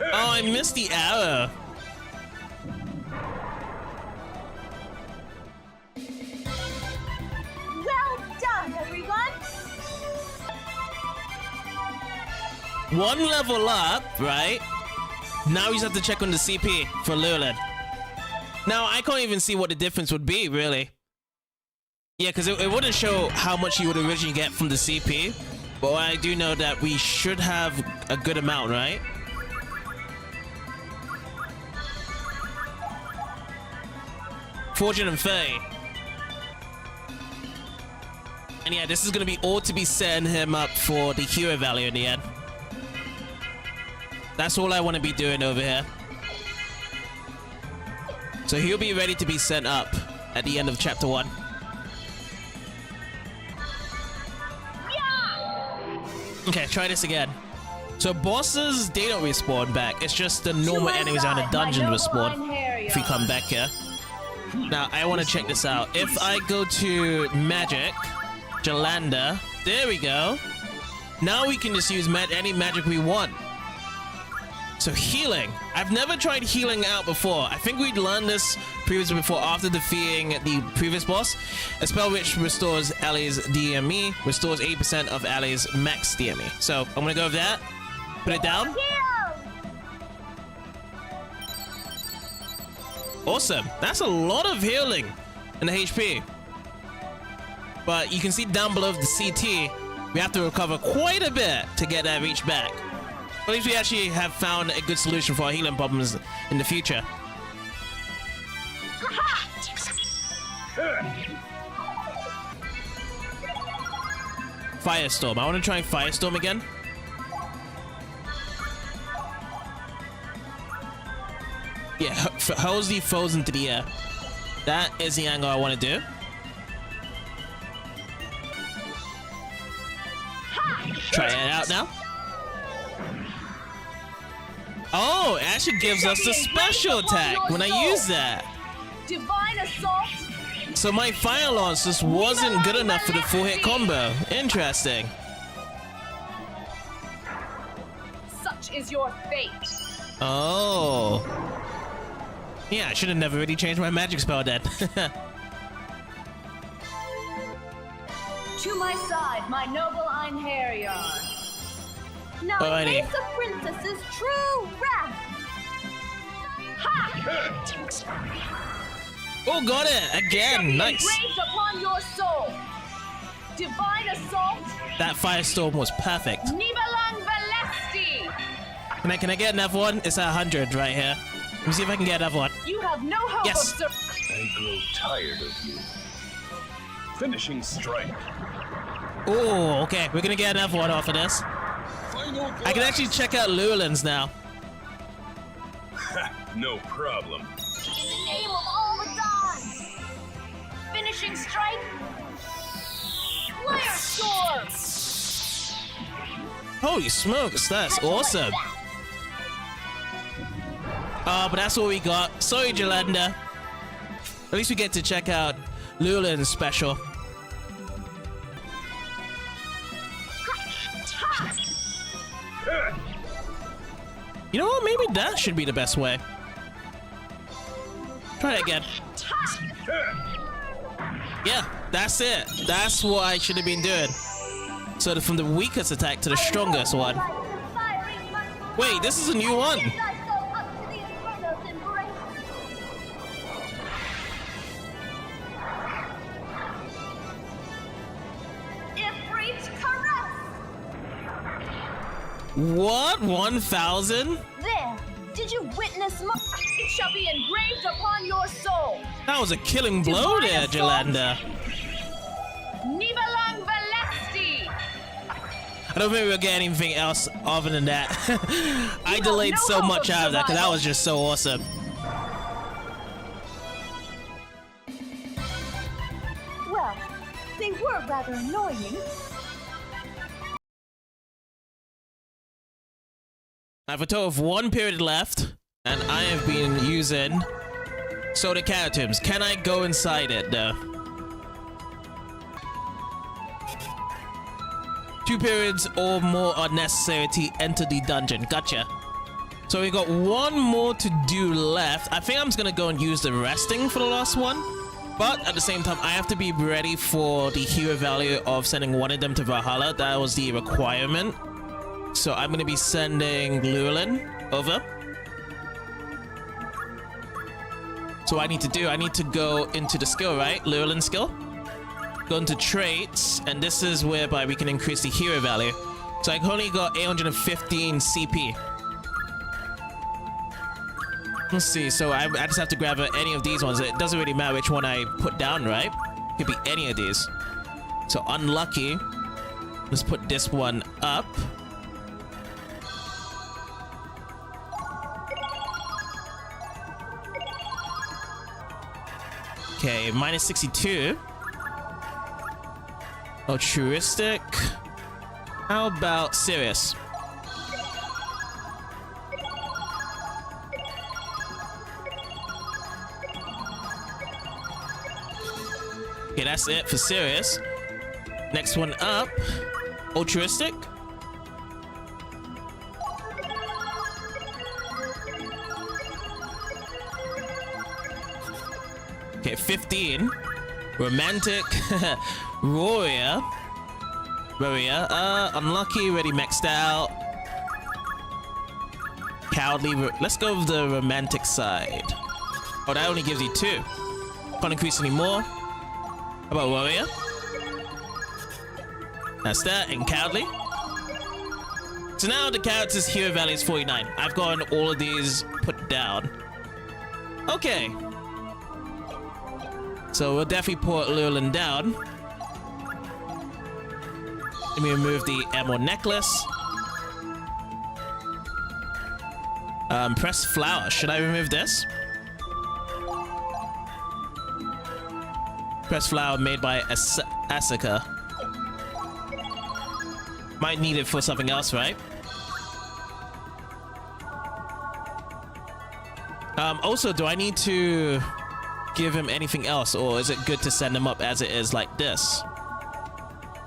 Oh, I missed the arrow.
Well done, everyone!
One level up, right? Now we just have to check on the CP for Llewellyn. Now, I can't even see what the difference would be, really. Yeah, because it wouldn't show how much you would originally get from the CP. But I do know that we should have a good amount, right? Fortune and Fae. And yeah, this is going to be all to be setting him up for the hero value in the end. That's all I want to be doing over here. So he'll be ready to be sent up at the end of chapter 1. Okay, try this again. So bosses, they don't respawn back. It's just the normal enemies around the dungeon respawn if we come back here. Now, I want to check this out. If I go to Magic, Jolanda, there we go. Now we can just use any magic we want. So healing. I've never tried healing out before. I think we'd learned this previously before after defeating the previous boss. A spell which restores Ellie's DME, restores 80% of Ellie's max DME. So I'm gonna go with that. Put it down. Awesome. That's a lot of healing in the HP. But you can see down below the CT, we have to recover quite a bit to get that reach back. At least we actually have found a good solution for our healing problems in the future. Firestorm. I want to try Firestorm again. Yeah, hurls the foes into the air. That is the angle I want to do. Try it out now. Oh, it actually gives us the special attack when I use that.
Divine Assault.
So my Fire Lance just wasn't good enough for the full hit combo. Interesting.
Such is your fate.
Oh. Yeah, I should have never really changed my magic spell then.
To my side, my noble Einherjar.
Now
Alrighty.
face a princess's true wrath!
Ha!
Oh, got it again. Nice.
Engraved upon your soul. Divine Assault.
That Firestorm was perfect.
Nibalan Valesti.
Can I get another one? It's at 100 right here. Let me see if I can get another one.
You have no hope
Yes.
of
I grow tired of you. Finishing strike.
Oh, okay. We're gonna get another one off of this.
Final
I can actually check out Llewellyn's now.
No problem.
In the name of all the gods!
Finishing strike.
Flare storm!
Holy smokes, that's awesome. But that's what we got. Sorry, Jalenda. At least we get to check out Lulin's special. You know what? Maybe that should be the best way. Try it again. Yeah, that's it. That's what I should have been doing. So from the weakest attack to the strongest one. Wait, this is a new one. What? 1,000?
There! Did you witness my...
It shall be engraved upon your soul.
That was a killing blow there, Jalanda.
Nivalang Velesti.
I don't think we'll get anything else other than that. I delayed
no
so
hope
much
of
out of that because that
survival.
was just so awesome.
Well, they were rather annoying.
I have a total of 1 period left, and I have been using Solde Catacombs. Can I go inside it though? 2 periods or more are necessary to enter the dungeon. Gotcha. So we got 1 more to do left. I think I'm just gonna go and use the resting for the last one. But at the same time, I have to be ready for the hero value of sending one of them to Valhalla. That was the requirement. So I'm gonna be sending Lulin over. So what I need to go into the skill, right? Lulin skill. Go into traits, and this is whereby we can increase the hero value. So I only got 815 CP. Let's see, so I just have to grab any of these ones. It doesn't really matter which one I put down, right? Could be any of these. So unlucky. Let's put this one up. Okay, minus 62. Altruistic. How about serious? Okay, that's it for serious. Next one up. Altruistic. Okay, 15. Romantic. Warrior. Unlucky, already maxed out. Cowardly. Let's go with the romantic side. Oh, that only gives you 2. Can't increase any more. How about warrior? That's that. And cowardly. So now the character's hero value is 49. I've gotten all of these put down. Okay. So we'll definitely put Lulin down. Let me remove the emerald necklace. Press flower. Should I remove this? Press flower made by Asuka. Might need it for something else, right? Also, do I need to give him anything else, or is it good to send him up as it is like this?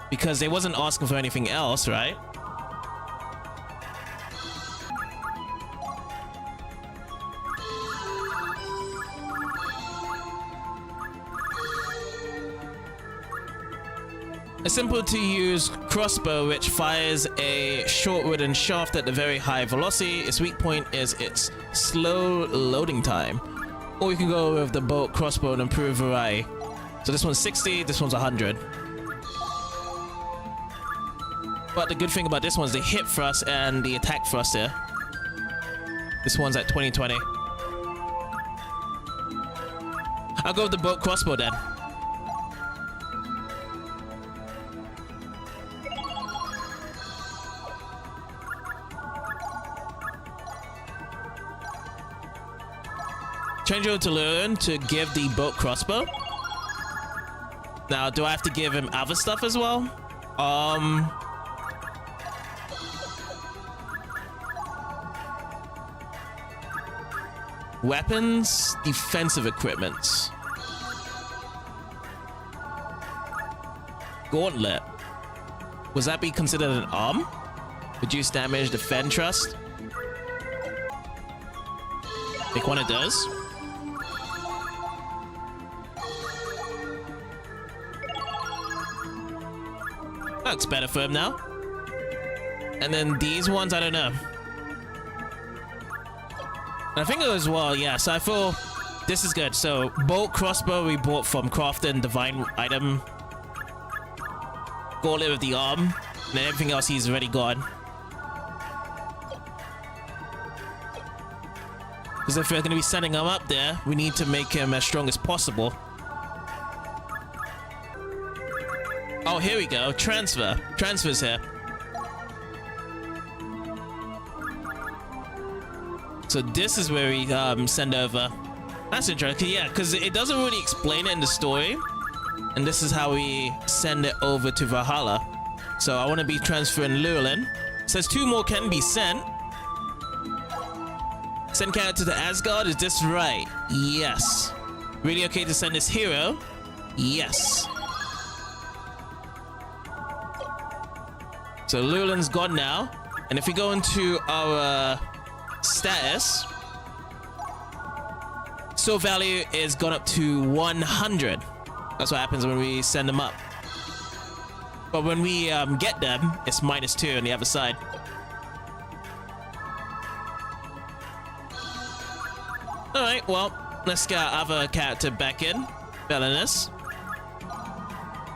Because they wasn't asking for anything else, right? A simple to use crossbow which fires a short wooden shaft at a very high velocity. Its weak point is its slow loading time. Or you can go with the bolt crossbow and improve variety. So this one's 60, this one's 100. But the good thing about this one's the hit thrust and the attack thrust here. This one's at 20-20. I'll go with the bolt crossbow then. change over to Luren to give the bolt crossbow. Now, do I have to give him other stuff as well? Weapons, defensive equipment. Gauntlet. Was that be considered an arm? Reduce damage, defend, trust. Pick one of those. Looks better for him now. And then these ones, I don't know. I think it was well, yeah, so I feel this is good. So bolt crossbow we bought from Crafton, divine item. Gauntlet with the arm, and then everything else he's already got. Because if we're going to be sending him up there, we need to make him as strong as possible. Oh, here we go. Transfer. Transfer's here. So this is where we send over. That's interesting. Yeah, because it doesn't really explain it in the story. And this is how we send it over to Valhalla. So I want to be transferring Llewellyn. It says 2 more can be sent. Send character to Asgard. Is this right? Yes. Really okay to send this hero? Yes. So Llewellyn's gone now. And if we go into our status, soul value is gone up to 100. That's what happens when we send them up. But when we get them, it's -2 on the other side. Alright, well, let's get our other character back in. Belinus.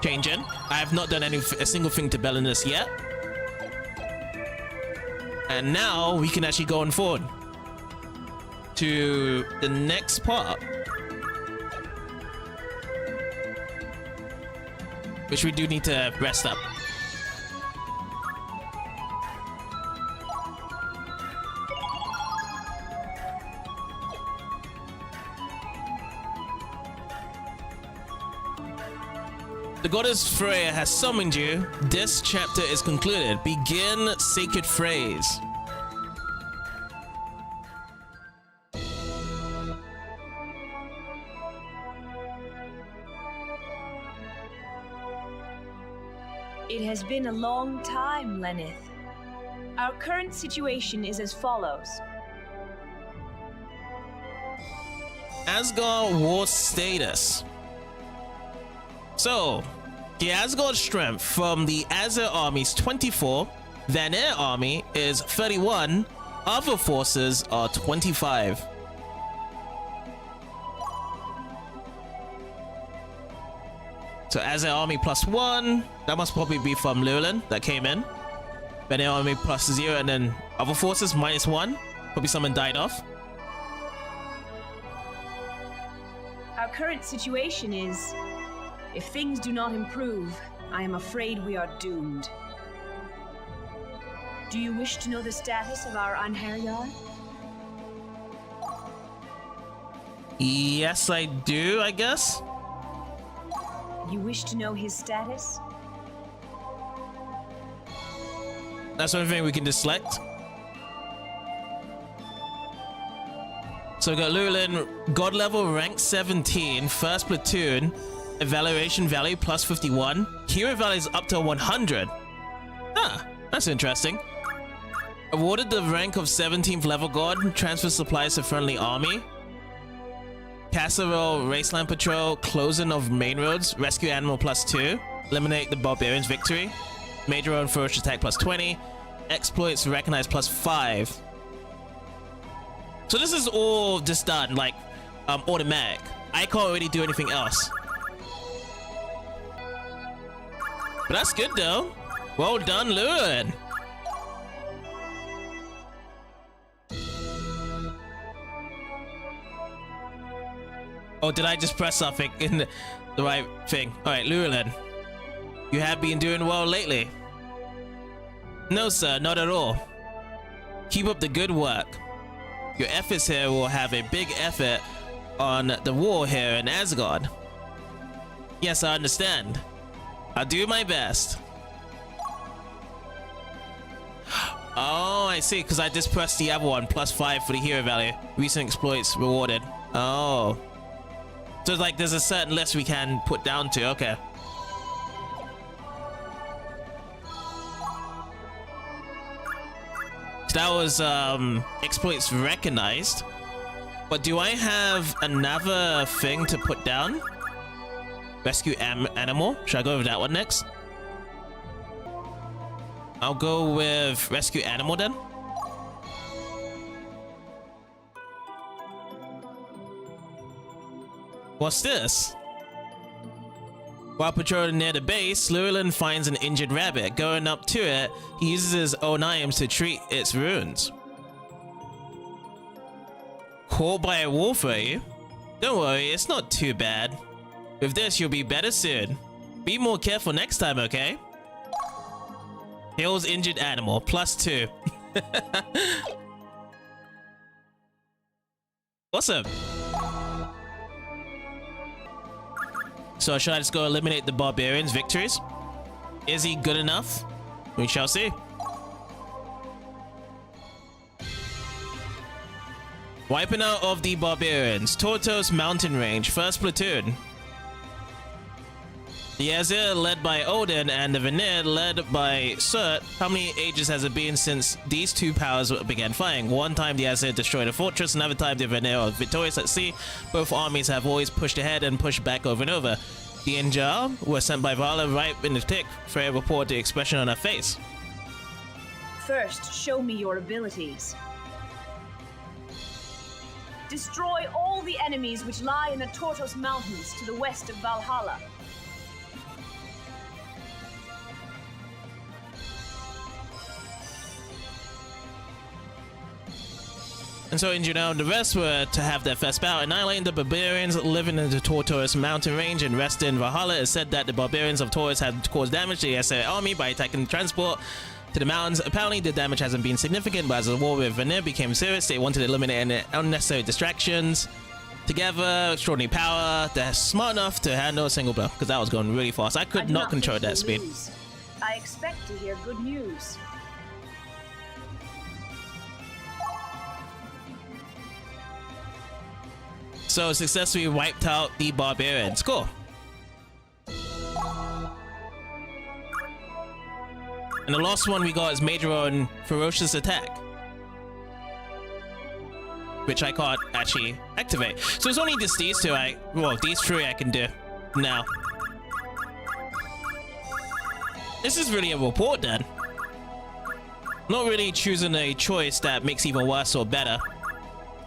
Change in. I have not done a single thing to Belinus yet. And now we can actually go on forward to the next part, which we do need to rest up. The goddess Freya has summoned you. This chapter is concluded. Begin sacred phrase.
It has been a long time, Lenneth. Our current situation is as follows.
Asgard war status. So, the Asgard strength from the Azir army is 24, Vanir army is 31, other forces are 25. So Azir army +1, that must probably be from Llewellyn that came in. Vanir army +0, and then other forces -1, probably someone died off.
Our current situation is, if things do not improve, I am afraid we are doomed. Do you wish to know the status of our Anherjar?
Yes, I do, I guess.
You wish to know his status?
That's one thing we can just select. So we got Llewellyn, God level, rank 17, first platoon, evaluation value +51, hero value is up to 100. Ah, that's interesting. Awarded the rank of 17th level god, transfer supplies to friendly army. Casserole, Raceland Patrol, closing of main roads, rescue animal +2, eliminate the barbarians, victory, major own ferocious attack +20, exploits recognized +5. So this is all just done, like, automatic. I can't really do anything else. But that's good though. Well done, Llewellyn. Oh, did I just press something in the right thing? Alright, Llewellyn. You have been doing well lately. No, sir, not at all. Keep up the good work. Your efforts here will have a big effect on the war here in Asgard. Yes, I understand. I'll do my best. Oh, I see, because I just pressed the other one. +5 for the hero value. Recent exploits rewarded. Oh. So it's like there's a certain list we can put down to. Okay. So that was exploits recognized. But do I have another thing to put down? Rescue animal? Should I go with that one next? I'll go with rescue animal then. What's this? While patrolling near the base, Llewellyn finds an injured rabbit. Going up to it, he uses his own items to treat its wounds. Caught by a wolf, are you? Don't worry, it's not too bad. With this, you'll be better soon. Be more careful next time, okay? Heals injured animal, +2. Awesome. So should I just go eliminate the barbarians' victories? Is he good enough? We shall see. Wiping out of the barbarians. Tortos Mountain Range, 1st Platoon. The Azir led by Odin and the Vanir led by Surt. How many ages has it been since these two powers began fighting? One time the Azir destroyed a fortress, another time the Vanir are victorious at sea. Both armies have always pushed ahead and pushed back over and over. The Injar were sent by Valhalla right in the tick. Freya reported the expression on her face.
First, show me your abilities. Destroy all the enemies which lie in the Tortos Mountains to the west of Valhalla.
And so, you know, the rest were to have their first bout, annihilating the barbarians living in the Tortos mountain range and rest in Valhalla. It said that the barbarians of Taurus had caused damage to the Azir army by attacking the transport to the mountains. Apparently, the damage hasn't been significant, but as the war with Vanir became serious, they wanted to eliminate any unnecessary distractions. Together, extraordinary power, they're smart enough to handle a single blow, because that was going really fast. I could not control that speed.
I expect to hear good news.
So successfully wiped out the barbarians. Cool. And the last one we got is Major on Ferocious Attack, which I can't actually activate. So it's only just these two well, these three I can do now. This is really a report then. Not really choosing a choice that makes even worse or better.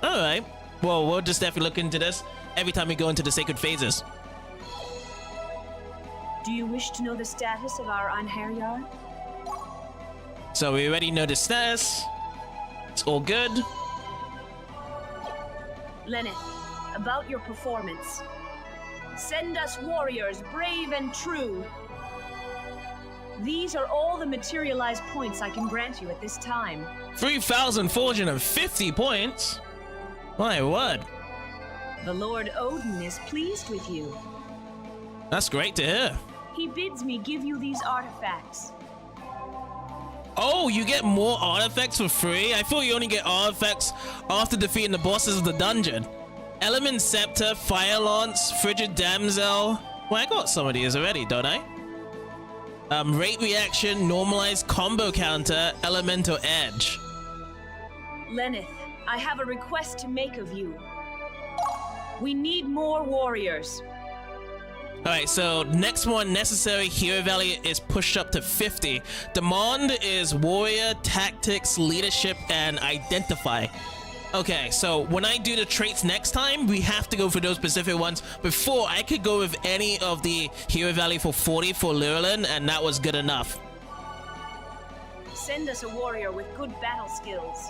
Alright. Well, we'll just definitely look into this every time we go into the sacred phases.
Do you wish to know the status of our Einherjar?
So we already know the status. It's all good.
Lenneth, about your performance. Send us warriors, brave and true. These are all the materialized points I can grant you at this time.
3,450 points? My word.
The Lord Odin is pleased with you.
That's great to hear.
He bids me give you these artifacts.
Oh, you get more artifacts for free? I thought you only get artifacts after defeating the bosses of the dungeon. Element Scepter, Fire Lance, Frigid Damsel. Well, I got some of these already, don't I? Rate Reaction, Normalized Combo Counter, Elemental Edge.
Lenneth, I have a request to make of you. We need more warriors.
Alright, so next one, necessary hero value is pushed up to 50. Demand is warrior, tactics, leadership, and identify. Okay, so when I do the traits next time, we have to go for those specific ones. Before, I could go with any of the hero value for 40 for Llewellyn, and that was good enough.
Send us a warrior with good battle skills.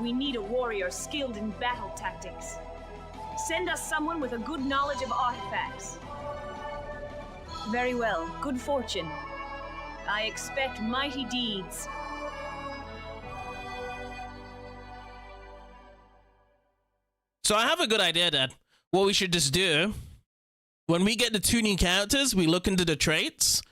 We need a warrior skilled in battle tactics. Send us someone with a good knowledge of artifacts. Very well, good fortune. I expect mighty deeds.
So I have a good idea then. What we should just do, when we get the 2 new characters, we look into the traits,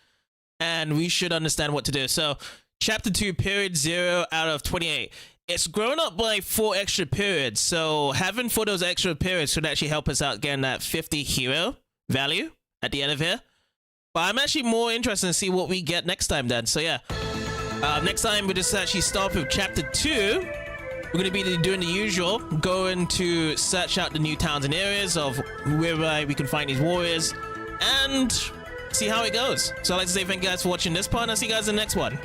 and we should understand what to do. So, Chapter 2, Period 0 out of 28. It's grown up by 4 extra periods, so having 4 those extra periods should actually help us out getting that 50 hero value at the end of here. But I'm actually more interested in see what we get next time then. So yeah, next time we just actually start with Chapter 2. We're going to be doing the usual, going to search out the new towns and areas of where we can find these warriors and see how it goes. So I'd like to say thank you guys for watching this part, and I'll see you guys in the next one.